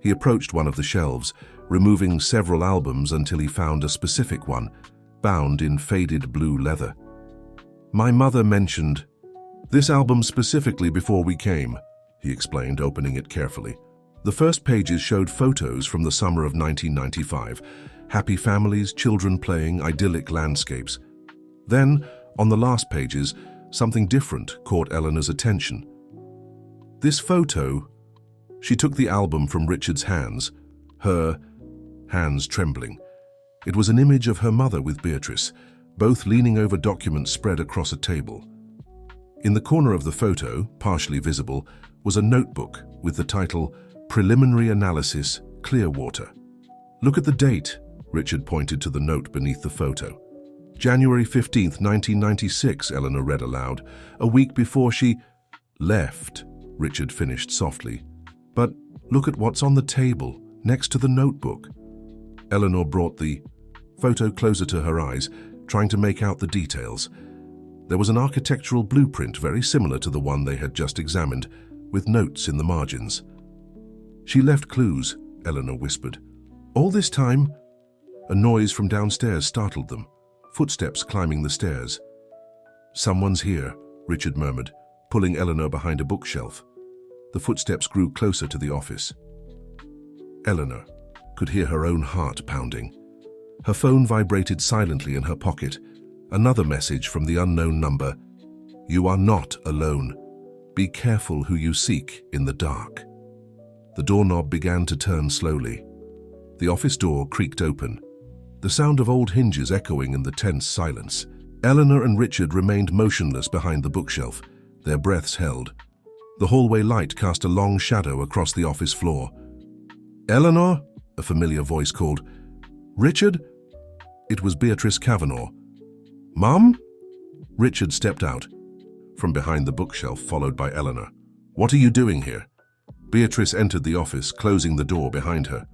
Speaker 1: He approached one of the shelves, removing several albums until he found a specific one, bound in faded blue leather. My mother mentioned this album specifically before we came, he explained, opening it carefully. The first pages showed photos from the summer of 1995, happy families, children playing, idyllic landscapes. Then, on the last pages, something different caught Eleanor's attention. This photo, she took the album from Richard's hands, her hands trembling. It was an image of her mother with Beatrice, both leaning over documents spread across a table. In the corner of the photo, partially visible, was a notebook with the title Preliminary Analysis, Clearwater. Look at the date, Richard pointed to the note beneath the photo. January 15th, 1996, Eleanor read aloud. A week before she left, Richard finished softly. But look at what's on the table, next to the notebook. Eleanor brought the photo closer to her eyes, trying to make out the details. There was an architectural blueprint very similar to the one they had just examined, with notes in the margins. She left clues, Eleanor whispered. All this time, a noise from downstairs startled them, footsteps climbing the stairs. Someone's here, Richard murmured, pulling Eleanor behind a bookshelf. The footsteps grew closer to the office. Eleanor could hear her own heart pounding. Her phone vibrated silently in her pocket. Another message from the unknown number. You are not alone. Be careful who you seek in the dark. The doorknob began to turn slowly. The office door creaked open, the sound of old hinges echoing in the tense silence. Eleanor and Richard remained motionless behind the bookshelf, their breaths held. The hallway light cast a long shadow across the office floor. "Eleanor?" a familiar voice called. "Richard?" It was Beatrice Kavanagh. "Mum?" Richard stepped out from behind the bookshelf, followed by Eleanor. "What are you doing here?" Beatrice entered the office, closing the door behind her.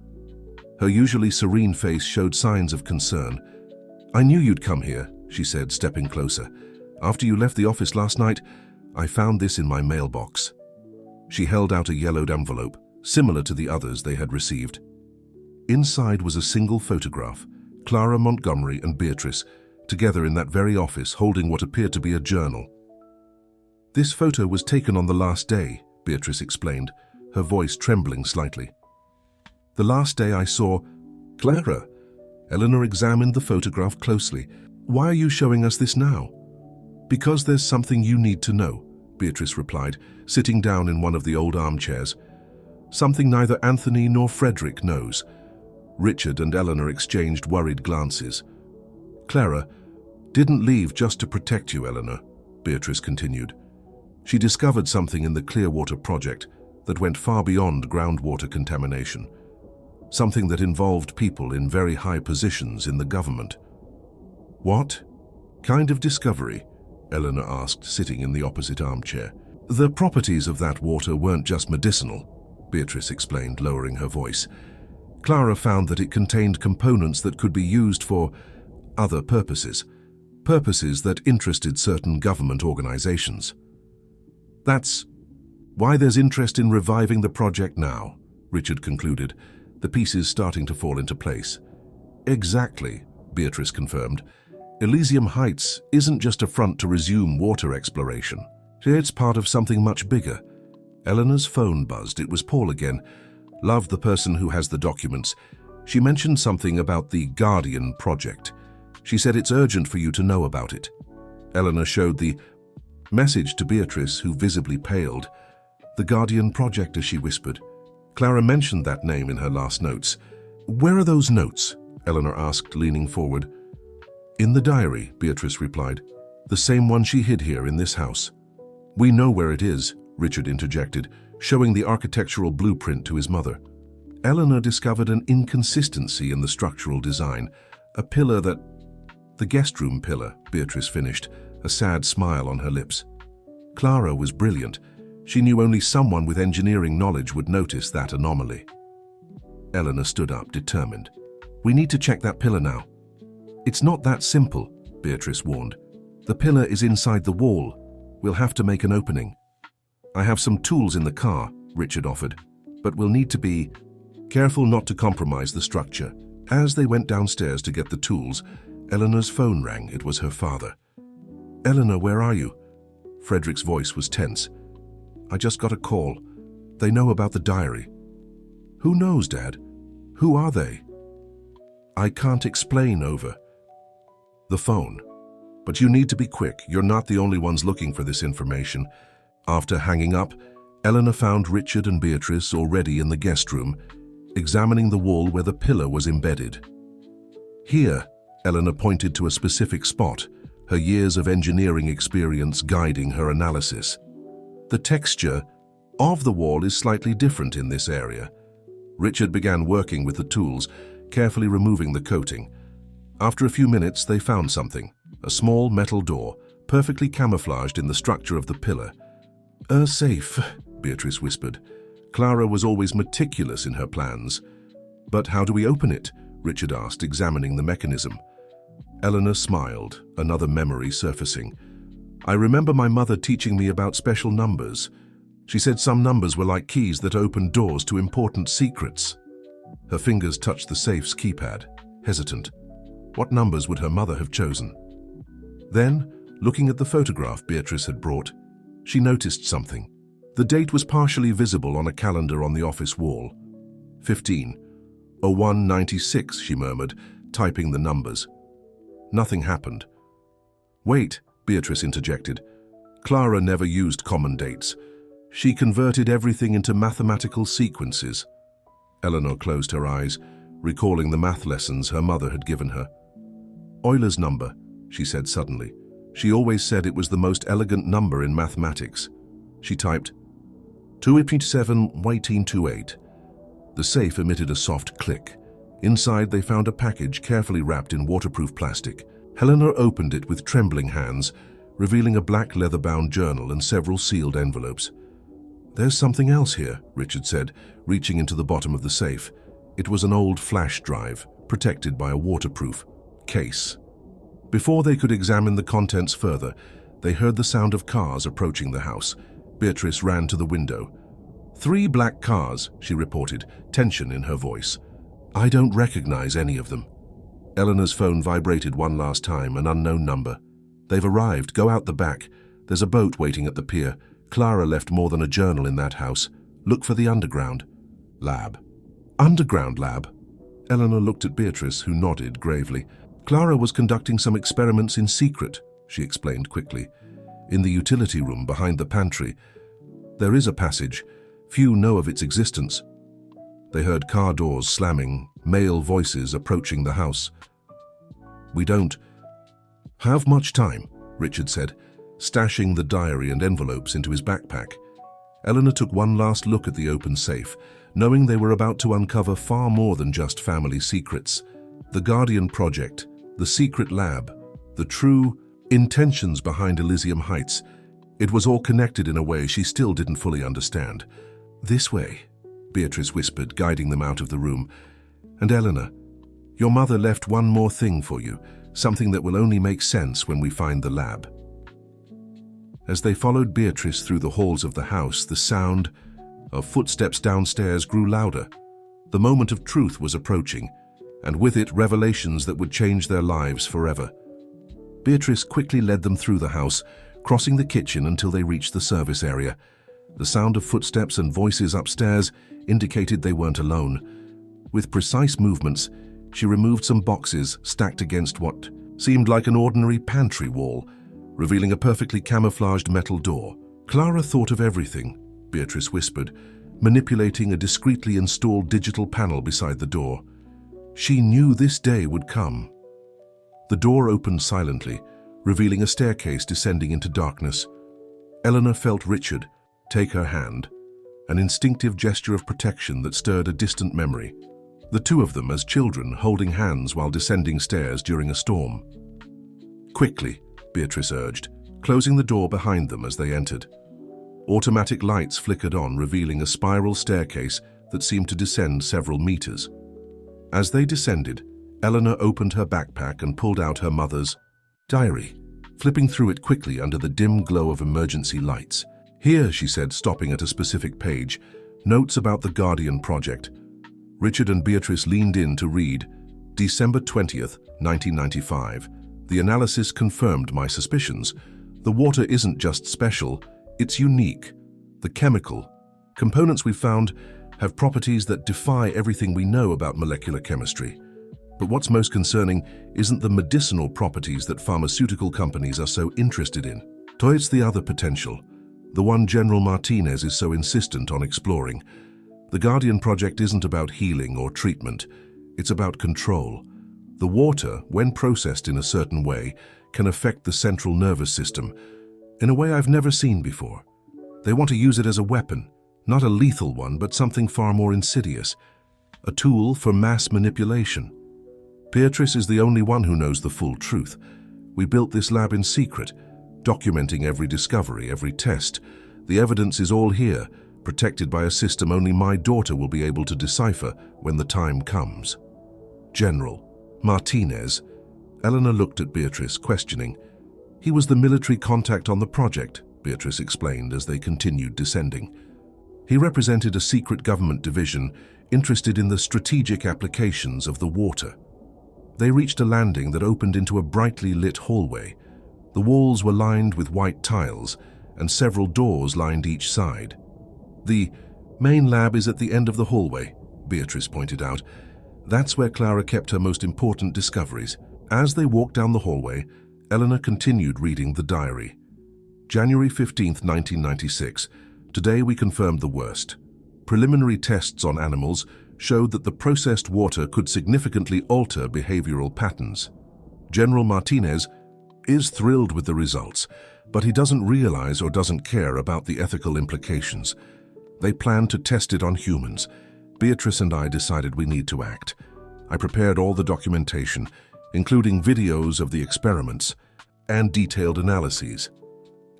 Speaker 1: Her usually serene face showed signs of concern. "I knew you'd come here," she said, stepping closer. "After you left the office last night, I found this in my mailbox." She held out a yellowed envelope, similar to the others they had received. Inside was a single photograph, Clara Montgomery and Beatrice, together in that very office, holding what appeared to be a journal. "This photo was taken on the last day," Beatrice explained, her voice trembling slightly. "The last day I saw Clara." Eleanor examined the photograph closely. "Why are you showing us this now?" "Because there's something you need to know," Beatrice replied, sitting down in one of the old armchairs. "Something neither Anthony nor Frederick knows." Richard and Eleanor exchanged worried glances. "Clara didn't leave just to protect you, Eleanor," Beatrice continued. "She discovered something in the Clearwater project that went far beyond groundwater contamination. Something that involved people in very high positions in the government." "What kind of discovery?" Eleanor asked, sitting in the opposite armchair. "The properties of that water weren't just medicinal," Beatrice explained, lowering her voice. "Clara found that it contained components that could be used for other purposes, purposes that interested certain government organizations. That's why there's interest in reviving the project now," Richard concluded, the pieces starting to fall into place. "Exactly," Beatrice confirmed. "Elysium Heights isn't just a front to resume water exploration. It's part of something much bigger." Eleanor's phone buzzed. It was Paul again. "Love, the person who has the documents. She mentioned something about the Guardian project. She said it's urgent for you to know about it." Eleanor showed the message to Beatrice, who visibly paled. "The Guardian project," as she whispered. "Clara mentioned that name in her last notes." "Where are those notes?" Eleanor asked, leaning forward. "In the diary," Beatrice replied. "The same one she hid here in this house." "We know where it is," Richard interjected, showing the architectural blueprint to his mother. Eleanor discovered an inconsistency in the structural design, a pillar that... "The guest room pillar," Beatrice finished, a sad smile on her lips. Clara was brilliant. She knew only someone with engineering knowledge would notice that anomaly. Eleanor stood up, determined. "We need to check that pillar now." "It's not that simple," Beatrice warned. "The pillar is inside the wall. We'll have to make an opening." "I have some tools in the car," Richard offered, "but we'll need to be careful not to compromise the structure." As they went downstairs to get the tools, Eleanor's phone rang. It was her father. "Eleanor, where are you?" Frederick's voice was tense. "I just got a call. They know about the diary." "Who knows, Dad? Who are they?" "I can't explain over the phone. But you need to be quick. You're not the only ones looking for this information." After hanging up, Eleanor found Richard and Beatrice already in the guest room, examining the wall where the pillar was embedded. "Here," Eleanor pointed to a specific spot, her years of engineering experience guiding her analysis. "The texture of the wall is slightly different in this area." Richard began working with the tools, carefully removing the coating. After a few minutes, they found something, a small metal door, perfectly camouflaged in the structure of the pillar. "A safe," Beatrice whispered. Clara was always meticulous in her plans. "But how do we open it?" Richard asked, examining the mechanism. Eleanor smiled, another memory surfacing. "I remember my mother teaching me about special numbers. She said some numbers were like keys that opened doors to important secrets." Her fingers touched the safe's keypad, hesitant. What numbers would her mother have chosen? Then, looking at the photograph Beatrice had brought, she noticed something. The date was partially visible on a calendar on the office wall. 15/01/96, she murmured, typing the numbers. Nothing happened. "Wait," Beatrice interjected. "Clara never used common dates. She converted everything into mathematical sequences. Eleanor closed her eyes, recalling the math lessons her mother had given her. Euler's number, she said suddenly. She always said it was the most elegant number in mathematics. She typed 287-1828. The safe emitted a soft click. Inside, they found a package carefully wrapped in waterproof plastic. Eleanor opened it with trembling hands, revealing a black leather-bound journal and several sealed envelopes. "There's something else here," Richard said, reaching into the bottom of the safe. It was an old flash drive, protected by a waterproof case. Before they could examine the contents further, they heard the sound of cars approaching the house. Beatrice ran to the window. "3 black cars," she reported, tension in her voice. "I don't recognize any of them." Eleanor's phone vibrated one last time, an unknown number. "They've arrived. Go out the back. There's a boat waiting at the pier. Clara left more than a journal in that house. Look for the underground lab." "Underground lab?" Eleanor looked at Beatrice, who nodded gravely. "Clara was conducting some experiments in secret," she explained quickly. "In the utility room behind the pantry. There is a passage. Few know of its existence." They heard car doors slamming, male voices approaching the house. "We don't have much time," Richard said, stashing the diary and envelopes into his backpack. Eleanor took one last look at the open safe, knowing they were about to uncover far more than just family secrets. The Guardian Project, the secret lab, the true intentions behind Elysium Heights. It was all connected in a way she still didn't fully understand. "This way," Beatrice whispered, guiding them out of the room. "And Eleanor, your mother left one more thing for you, something that will only make sense when we find the lab." As they followed Beatrice through the halls of the house, the sound of footsteps downstairs grew louder. The moment of truth was approaching, and with it revelations that would change their lives forever. Beatrice quickly led them through the house, crossing the kitchen until they reached the service area. The sound of footsteps and voices upstairs indicated they weren't alone. With precise movements, she removed some boxes stacked against what seemed like an ordinary pantry wall, revealing a perfectly camouflaged metal door. "Clara thought of everything," Beatrice whispered, manipulating a discreetly installed digital panel beside the door. "She knew this day would come." The door opened silently, revealing a staircase descending into darkness. Eleanor felt Richard take her hand, an instinctive gesture of protection that stirred a distant memory. The two of them as children holding hands while descending stairs during a storm. "Quickly," Beatrice urged, closing the door behind them as they entered. Automatic lights flickered on, revealing a spiral staircase that seemed to descend several meters. As they descended, Eleanor opened her backpack and pulled out her mother's diary, flipping through it quickly under the dim glow of emergency lights. "Here," she said, stopping at a specific page, "notes about the Guardian Project." Richard and Beatrice leaned in to read, "December 20th, 1995. The analysis confirmed my suspicions. The water isn't just special, it's unique. The chemical components we found have properties that defy everything we know about molecular chemistry. But what's most concerning isn't the medicinal properties that pharmaceutical companies are so interested in. It's the other potential, the one General Martinez is so insistent on exploring. The Guardian Project isn't about healing or treatment, it's about control. The water, when processed in a certain way, can affect the central nervous system in a way I've never seen before. They want to use it as a weapon, not a lethal one, but something far more insidious, a tool for mass manipulation. Beatrice is the only one who knows the full truth. We built this lab in secret, documenting every discovery, every test. The evidence is all here, protected by a system only my daughter will be able to decipher when the time comes." "General Martinez?" Eleanor looked at Beatrice, questioning. "He was the military contact on the project," Beatrice explained as they continued descending. "He represented a secret government division interested in the strategic applications of the water." They reached a landing that opened into a brightly lit hallway. The walls were lined with white tiles, and several doors lined each side. "The main lab is at the end of the hallway," Beatrice pointed out. "That's where Clara kept her most important discoveries." As they walked down the hallway, Eleanor continued reading the diary. "January 15th, 1996. Today we confirmed the worst. Preliminary tests on animals showed that the processed water could significantly alter behavioral patterns. General Martinez is thrilled with the results, but he doesn't realize or doesn't care about the ethical implications. They plan to test it on humans. Beatrice and I decided we need to act. I prepared all the documentation, including videos of the experiments and detailed analyses.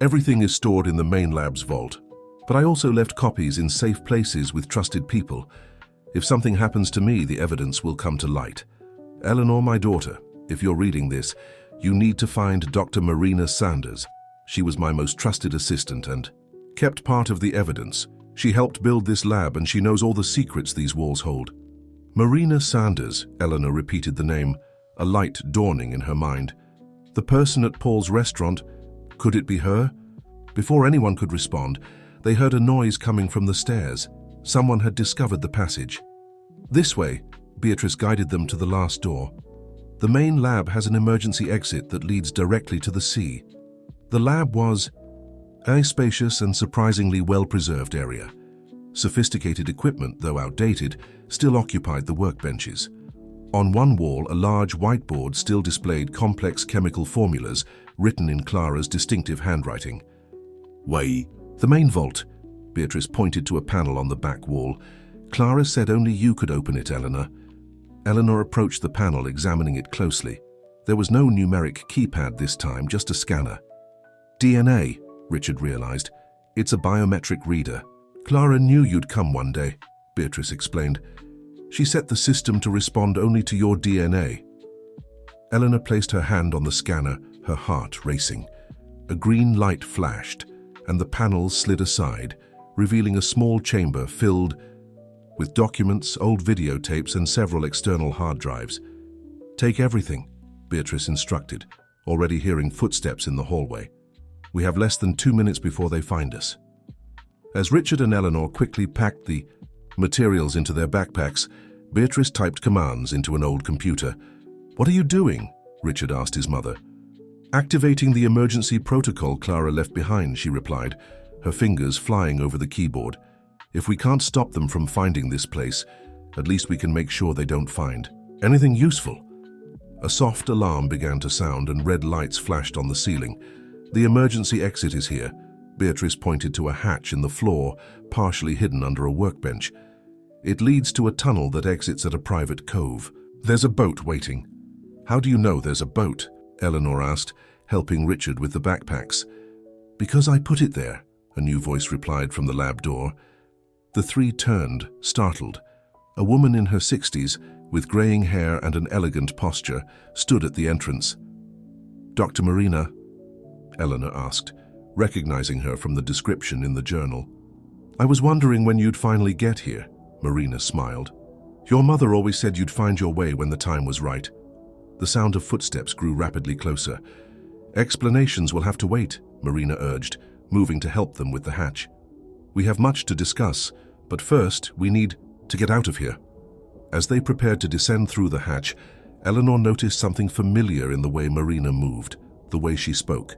Speaker 1: Everything is stored in the main lab's vault, but I also left copies in safe places with trusted people. If something happens to me, the evidence will come to light. Eleanor, my daughter, if you're reading this, you need to find Dr. Marina Sanders. She was my most trusted assistant and kept part of the evidence. She helped build this lab and she knows all the secrets these walls hold. Marina Sanders, Eleanor repeated the name, a light dawning in her mind. The person at Paul's restaurant, could it be her? Before anyone could respond, they heard a noise coming from the stairs. Someone had discovered the passage. This way, Beatrice guided them to the last door. The main lab has an emergency exit that leads directly to the sea. The lab was a spacious and surprisingly well-preserved area. Sophisticated equipment, though outdated, still occupied the workbenches. On one wall, a large whiteboard still displayed complex chemical formulas written in Clara's distinctive handwriting. "Way, the main vault." Beatrice pointed to a panel on the back wall. "Clara said only you could open it, Eleanor." Eleanor approached the panel, examining it closely. There was no numeric keypad this time, just a scanner. "DNA," Richard realized. "It's a biometric reader." "Clara knew you'd come one day," Beatrice explained. "She set the system to respond only to your DNA." Eleanor placed her hand on the scanner, her heart racing. A green light flashed, and the panel slid aside, revealing a small chamber filled with documents, old videotapes, and several external hard drives. "Take everything," Beatrice instructed, already hearing footsteps in the hallway. "We have less than 2 minutes before they find us." As Richard and Eleanor quickly packed the materials into their backpacks, Beatrice typed commands into an old computer. "What are you doing?" Richard asked his mother. "Activating the emergency protocol Clara left behind," she replied, her fingers flying over the keyboard. "If we can't stop them from finding this place, at least we can make sure they don't find anything useful." A soft alarm began to sound and red lights flashed on the ceiling. "The emergency exit is here." Beatrice pointed to a hatch in the floor, partially hidden under a workbench. "It leads to a tunnel that exits at a private cove. There's a boat waiting." "How do you know there's a boat?" Eleanor asked, helping Richard with the backpacks. "Because I put it there," a new voice replied from the lab door. The three turned, startled. A woman in her 60s, with graying hair and an elegant posture, stood at the entrance. "Dr. Marina?" Eleanor asked, recognizing her from the description in the journal. "I was wondering when you'd finally get here," Marina smiled. "Your mother always said you'd find your way when the time was right." The sound of footsteps grew rapidly closer. "Explanations will have to wait," Marina urged, moving to help them with the hatch. "We have much to discuss, but first we need to get out of here." As they prepared to descend through the hatch, Eleanor noticed something familiar in the way Marina moved, the way she spoke.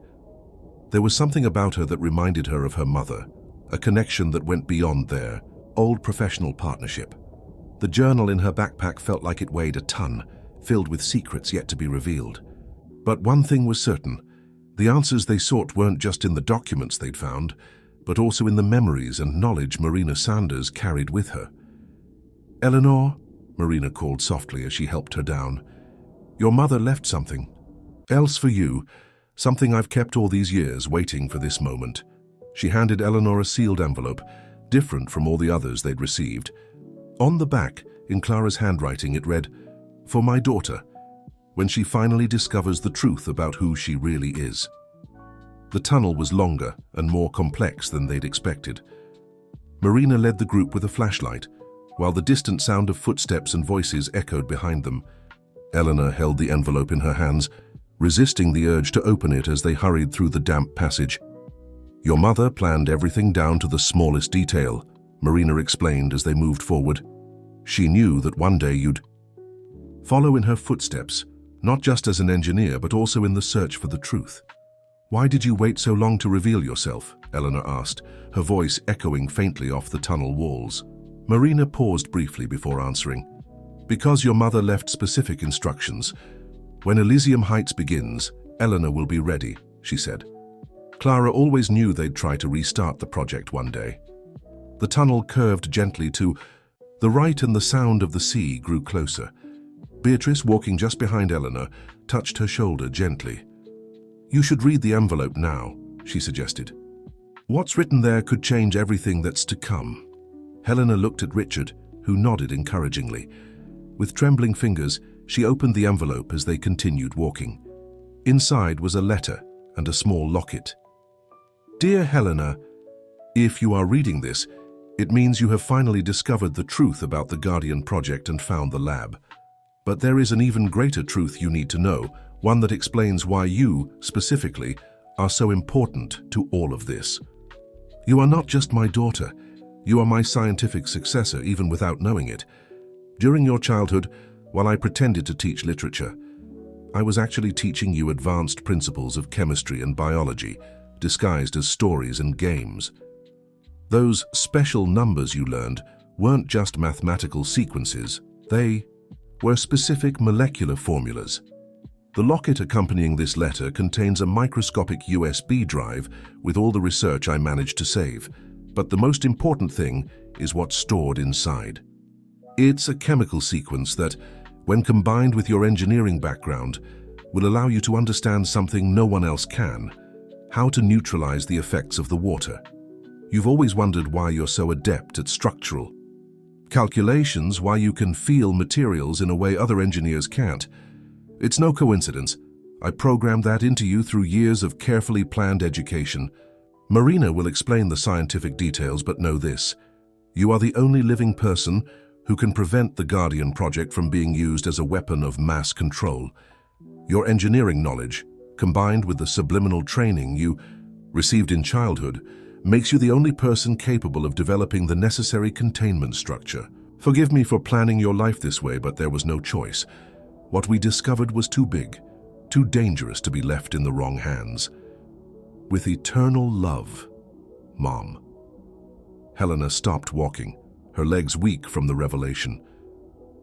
Speaker 1: There was something about her that reminded her of her mother, a connection that went beyond their old professional partnership. The journal in her backpack felt like it weighed a ton, filled with secrets yet to be revealed. But one thing was certain: the answers they sought weren't just in the documents they'd found, but also in the memories and knowledge Marina Sanders carried with her. "Eleanor," Marina called softly as she helped her down, "your mother left something else for you, something I've kept all these years, waiting for this moment." She handed Eleanor a sealed envelope, different from all the others they'd received. On the back, in Clara's handwriting, it read, "For my daughter, when she finally discovers the truth about who she really is." The tunnel was longer and more complex than they'd expected. Marina led the group with a flashlight, while the distant sound of footsteps and voices echoed behind them. Eleanor held the envelope in her hands, resisting the urge to open it as they hurried through the damp passage. "Your mother planned everything down to the smallest detail," Marina explained as they moved forward. "She knew that one day you'd follow in her footsteps, not just as an engineer, but also in the search for the truth." Why did you wait so long to reveal yourself? Eleanor asked, her voice echoing faintly off the tunnel walls. Marina paused briefly before answering. Because your mother left specific instructions. When Elysium Heights begins, Eleanor will be ready, she said. Clara always knew they'd try to restart the project one day. The tunnel curved gently to the right and the sound of the sea grew closer. Beatrice, walking just behind Eleanor, touched her shoulder gently. You should read the envelope now, she suggested. What's written there could change everything that's to come. Helena looked at Richard, who nodded encouragingly. With trembling fingers, she opened the envelope as they continued walking. Inside was a letter and a small locket. Dear Helena, if you are reading this, it means you have finally discovered the truth about the Guardian project and found the lab. But there is an even greater truth you need to know, one that explains why you, specifically, are so important to all of this. You are not just my daughter, you are my scientific successor even without knowing it. During your childhood, while I pretended to teach literature, I was actually teaching you advanced principles of chemistry and biology, disguised as stories and games. Those special numbers you learned weren't just mathematical sequences, they were specific molecular formulas. The locket accompanying this letter contains a microscopic USB drive with all the research I managed to save, but the most important thing is what's stored inside. It's a chemical sequence that, when combined with your engineering background, will allow you to understand something no one else can: how to neutralize the effects of the water. You've always wondered why you're so adept at structural calculations, why you can feel materials in a way other engineers can't. It's no coincidence. I programmed that into you through years of carefully planned education. Marina will explain the scientific details, but know this: you are the only living person who can prevent the Guardian project from being used as a weapon of mass control. Your engineering knowledge, combined with the subliminal training you received in childhood, makes you the only person capable of developing the necessary containment structure. Forgive me for planning your life this way, but there was no choice. What we discovered was too big, too dangerous to be left in the wrong hands. With eternal love, Mom. Helena stopped walking, her legs weak from the revelation.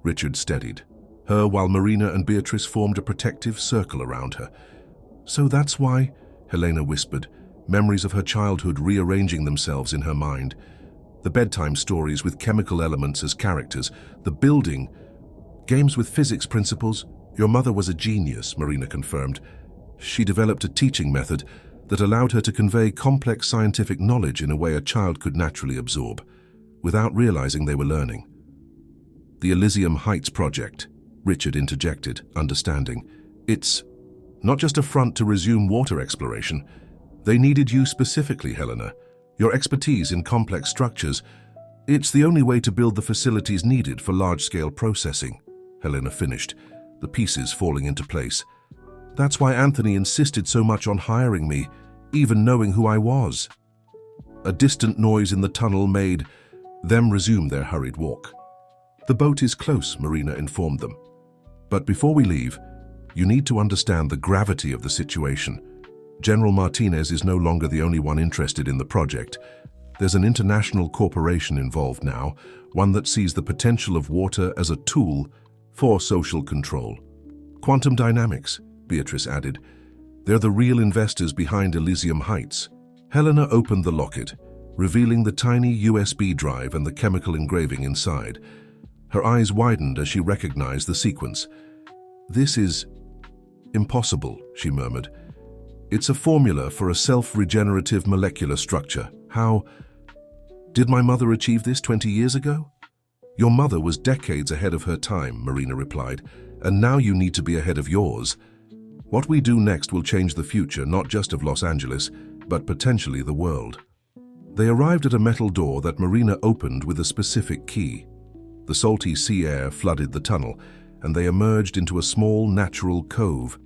Speaker 1: Richard steadied her while Marina and Beatrice formed a protective circle around her. So that's why, Helena whispered, memories of her childhood rearranging themselves in her mind. The bedtime stories with chemical elements as characters, the building, games with physics principles. Your mother was a genius, Marina confirmed. She developed a teaching method that allowed her to convey complex scientific knowledge in a way a child could naturally absorb, without realizing they were learning. The Elysium Heights project, Richard interjected, understanding. It's not just a front to resume water exploration. They needed you specifically, Helena. Your expertise in complex structures. It's the only way to build the facilities needed for large-scale processing, Helena finished, the pieces falling into place. That's why Anthony insisted so much on hiring me, even knowing who I was. A distant noise in the tunnel made them resume their hurried walk. The boat is close, Marina informed them. But before we leave, you need to understand the gravity of the situation. General Martinez is no longer the only one interested in the project. There's an international corporation involved now, one that sees the potential of water as a tool for social control. Quantum Dynamics, Beatrice added. They're the real investors behind Elysium Heights. Helena opened the locket, revealing the tiny USB drive and the chemical engraving inside. Her eyes widened as she recognized the sequence. This is impossible, she murmured. It's a formula for a self-regenerative molecular structure. How did my mother achieve this 20 years ago? Your mother was decades ahead of her time, Marina replied, and now you need to be ahead of yours. What we do next will change the future, not just of Los Angeles, but potentially the world. They arrived at a metal door that Marina opened with a specific key. The salty sea air flooded the tunnel, and they emerged into a small natural cove,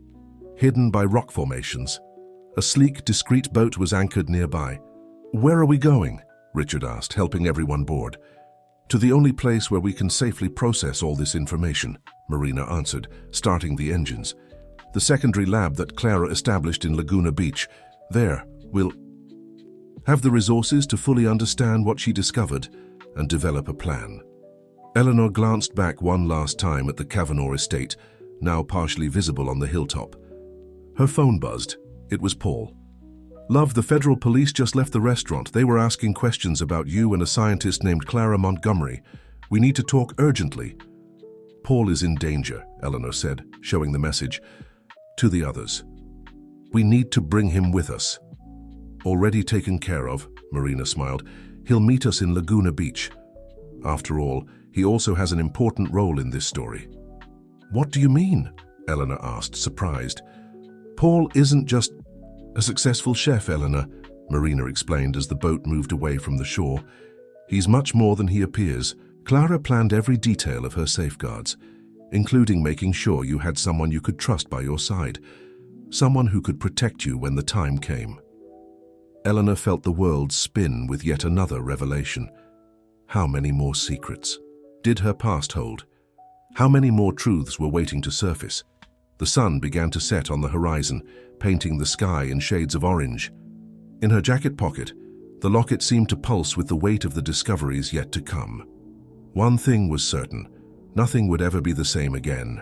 Speaker 1: hidden by rock formations. A sleek, discreet boat was anchored nearby. Where are we going? Richard asked, helping everyone board. To the only place where we can safely process all this information, Marina answered, starting the engines. The secondary lab that Clara established in Laguna Beach, There, we'll have the resources to fully understand what she discovered and develop a plan. Eleanor glanced back one last time at the Kavanagh estate, now partially visible on the hilltop. Her phone buzzed. It was Paul. "Love, the federal police just left the restaurant. They were asking questions about you and a scientist named Clara Montgomery. We need to talk urgently." "Paul is in danger," Eleanor said, showing the message to the others. "We need to bring him with us." "Already taken care of," Marina smiled. "He'll meet us in Laguna Beach. After all, he also has an important role in this story." "What do you mean?" Eleanor asked, surprised. "Paul isn't just a successful chef, Eleanor," Marina explained as the boat moved away from the shore. "He's much more than he appears. Clara planned every detail of her safeguards, including making sure you had someone you could trust by your side, someone who could protect you when the time came." Eleanor felt the world spin with yet another revelation. How many more secrets did her past hold? How many more truths were waiting to surface? The sun began to set on the horizon, painting the sky in shades of orange. In her jacket pocket, the locket seemed to pulse with the weight of the discoveries yet to come. One thing was certain: nothing would ever be the same again.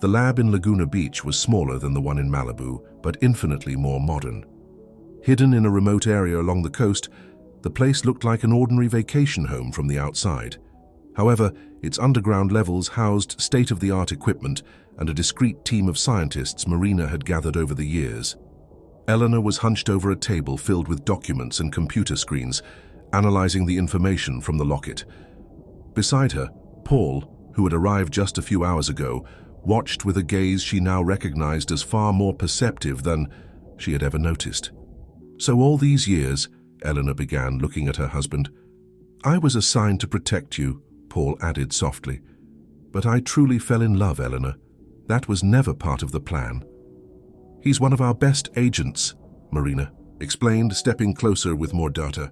Speaker 1: The lab in Laguna Beach was smaller than the one in Malibu, but infinitely more modern. Hidden in a remote area along the coast, the place looked like an ordinary vacation home from the outside. However, its underground levels housed state-of-the-art equipment and a discreet team of scientists Marina had gathered over the years. Eleanor was hunched over a table filled with documents and computer screens, analyzing the information from the locket. Beside her, Paul, who had arrived just a few hours ago, watched with a gaze she now recognized as far more perceptive than she had ever noticed. "So all these years," Eleanor began, looking at her husband. "I was assigned to protect you," Paul added softly. "But I truly fell in love, Eleanor. That was never part of the plan." "He's one of our best agents," Marina explained, stepping closer with more data.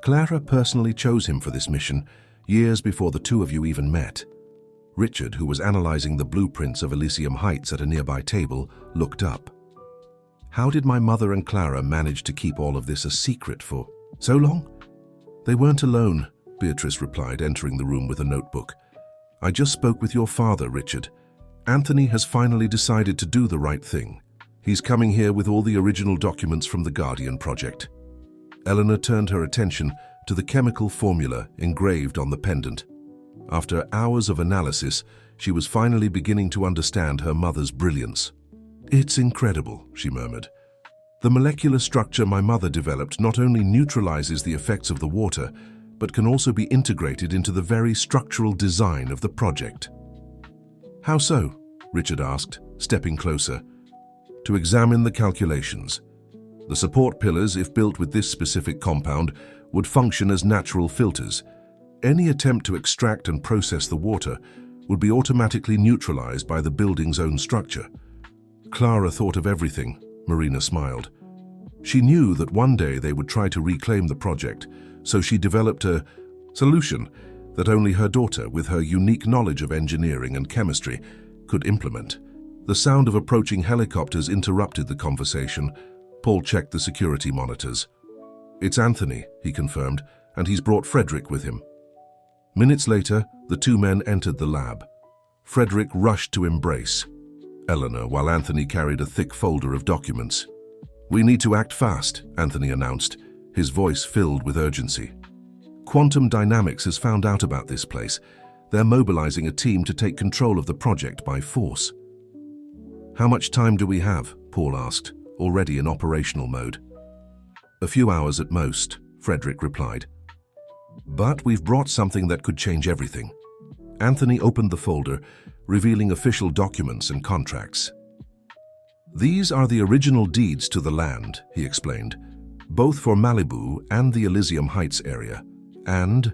Speaker 1: "Clara personally chose him for this mission, years before the two of you even met." Richard, who was analyzing the blueprints of Elysium Heights at a nearby table, looked up. "How did my mother and Clara manage to keep all of this a secret for so long?" "They weren't alone," Beatrice replied, entering the room with a notebook. "I just spoke with your father, Richard. Anthony has finally decided to do the right thing. He's coming here with all the original documents from the Guardian project." Eleanor turned her attention to the chemical formula engraved on the pendant. After hours of analysis, she was finally beginning to understand her mother's brilliance. "It's incredible," she murmured. "The molecular structure my mother developed not only neutralizes the effects of the water, but can also be integrated into the very structural design of the project." "How so?" Richard asked, stepping closer. "To examine the calculations. The support pillars, if built with this specific compound, would function as natural filters. Any attempt to extract and process the water would be automatically neutralized by the building's own structure." Clara thought of everything, Marina smiled. She knew that one day they would try to reclaim the project, so she developed a solution that only her daughter, with her unique knowledge of engineering and chemistry, could implement. The sound of approaching helicopters interrupted the conversation. Paul checked the security monitors. "It's Anthony," he confirmed, "and he's brought Frederick with him." Minutes later, the two men entered the lab. Frederick rushed to embrace Eleanor while Anthony carried a thick folder of documents. "We need to act fast," Anthony announced, his voice filled with urgency. "Quantum Dynamics has found out about this place. They're mobilizing a team to take control of the project by force." "How much time do we have?" Paul asked, already in operational mode. "A few hours at most," Frederick replied. "But we've brought something that could change everything." Anthony opened the folder, revealing official documents and contracts. "These are the original deeds to the land," he explained, "both for Malibu and the Elysium Heights area. And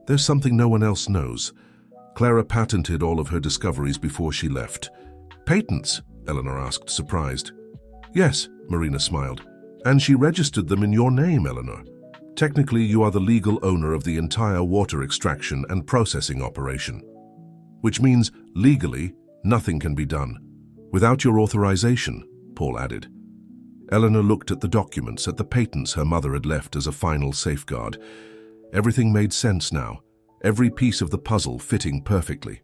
Speaker 1: there's something no one else knows. Clara patented all of her discoveries before she left." "Patents?" Eleanor asked, surprised. "Yes," Marina smiled. "And she registered them in your name, Eleanor. Technically, you are the legal owner of the entire water extraction and processing operation. Which means, legally, nothing can be done. Without your authorization," Paul added. Eleanor looked at the documents, at the patents her mother had left as a final safeguard. Everything made sense now, every piece of the puzzle fitting perfectly.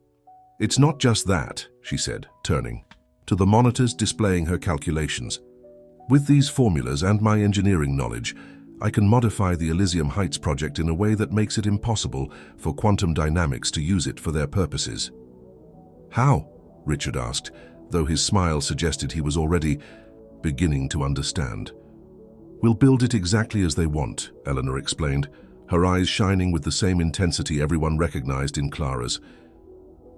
Speaker 1: "It's not just that," she said, turning to the monitors displaying her calculations. "With these formulas and my engineering knowledge, I can modify the Elysium Heights project in a way that makes it impossible for quantum dynamics to use it for their purposes." "How?" Richard asked, though his smile suggested he was already beginning to understand. "We'll build it exactly as they want," Eleanor explained, her eyes shining with the same intensity everyone recognized in Clara's.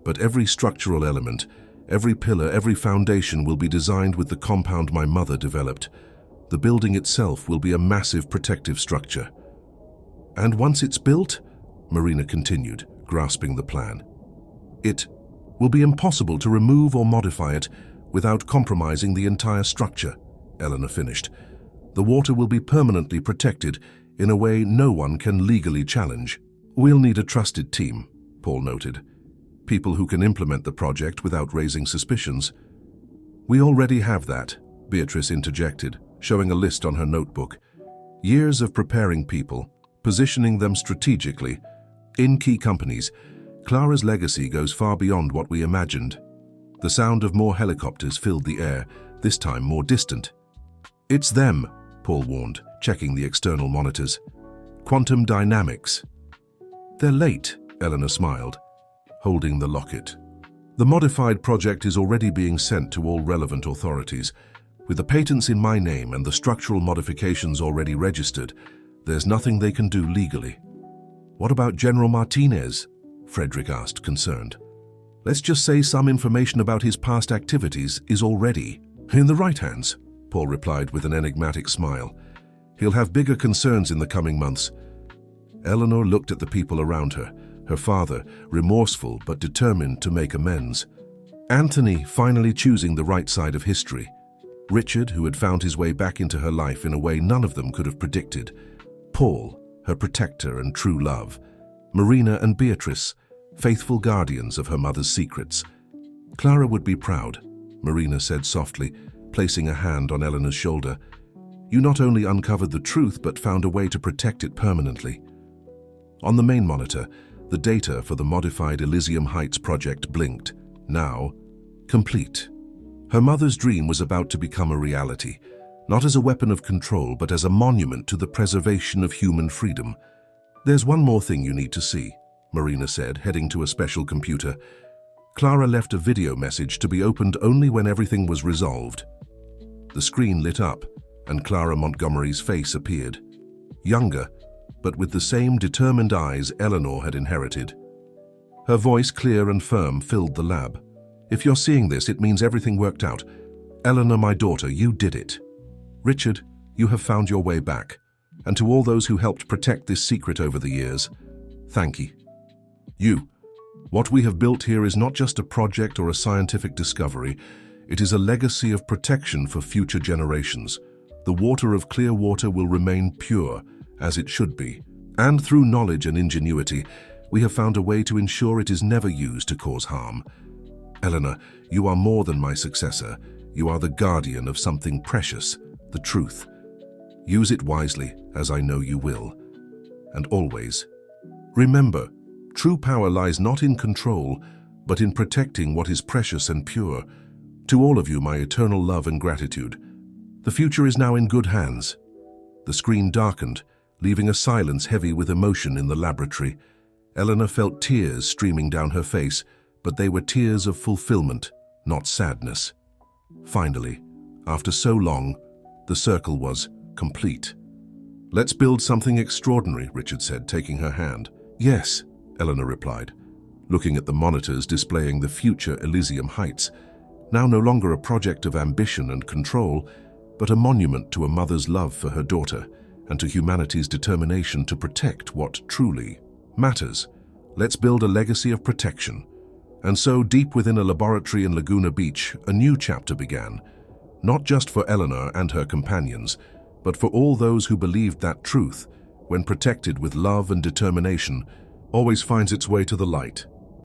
Speaker 1: "But every structural element, every pillar, every foundation will be designed with the compound my mother developed. The building itself will be a massive protective structure." "And once it's built," Marina continued, grasping the plan, "it will be impossible to remove or modify it without compromising the entire structure," Eleanor finished. "The water will be permanently protected in a way no one can legally challenge." "We'll need a trusted team," Paul noted. "People who can implement the project without raising suspicions." "We already have that," Beatrice interjected, showing a list on her notebook. "Years of preparing people, positioning them strategically, in key companies. Clara's legacy goes far beyond what we imagined." The sound of more helicopters filled the air, this time more distant. "It's them," Paul warned, checking the external monitors. "Quantum dynamics." "They're late," Eleanor smiled, holding the locket. "The modified project is already being sent to all relevant authorities. With the patents in my name and the structural modifications already registered, there's nothing they can do legally." "What about General Martinez?" Frederick asked, concerned. "Let's just say some information about his past activities is already in the right hands," Paul replied with an enigmatic smile. "He'll have bigger concerns in the coming months." Eleanor looked at the people around her, her father, remorseful but determined to make amends. Anthony finally choosing the right side of history. Richard, who had found his way back into her life in a way none of them could have predicted. Paul, her protector and true love. Marina and Beatrice, faithful guardians of her mother's secrets. "Clara would be proud," Marina said softly, placing a hand on Eleanor's shoulder. "You not only uncovered the truth, but found a way to protect it permanently." On the main monitor, the data for the modified Elysium Heights project blinked, now complete. Her mother's dream was about to become a reality, not as a weapon of control, but as a monument to the preservation of human freedom. "There's one more thing you need to see," Marina said, heading to a special computer. Clara left a video message to be opened only when everything was resolved. The screen lit up, and Clara Montgomery's face appeared. Younger, but with the same determined eyes Eleanor had inherited. Her voice, clear and firm, filled the lab. "If you're seeing this, it means everything worked out. Eleanor, my daughter, you did it. Richard, you have found your way back. And to all those who helped protect this secret over the years, thank you. What we have built here is not just a project or a scientific discovery. It is a legacy of protection for future generations. The water of Clearwater will remain pure, as it should be. And through knowledge and ingenuity, we have found a way to ensure it is never used to cause harm. Eleanor, you are more than my successor. You are the guardian of something precious, the truth. Use it wisely, as I know you will. And always, remember, true power lies not in control, but in protecting what is precious and pure. To all of you, my eternal love and gratitude. The future is now in good hands." The screen darkened, leaving a silence heavy with emotion in the laboratory. Eleanor felt tears streaming down her face, but they were tears of fulfillment, not sadness. Finally, after so long, the circle was complete. "Let's build something extraordinary," Richard said, taking her hand. "Yes," Eleanor replied, looking at the monitors displaying the future Elysium Heights, now no longer a project of ambition and control, but a monument to a mother's love for her daughter and to humanity's determination to protect what truly matters. Let's build a legacy of protection. And so, deep within a laboratory in Laguna Beach, a new chapter began, not just for Eleanor and her companions, but for all those who believed that truth, when protected with love and determination, always finds its way to the light.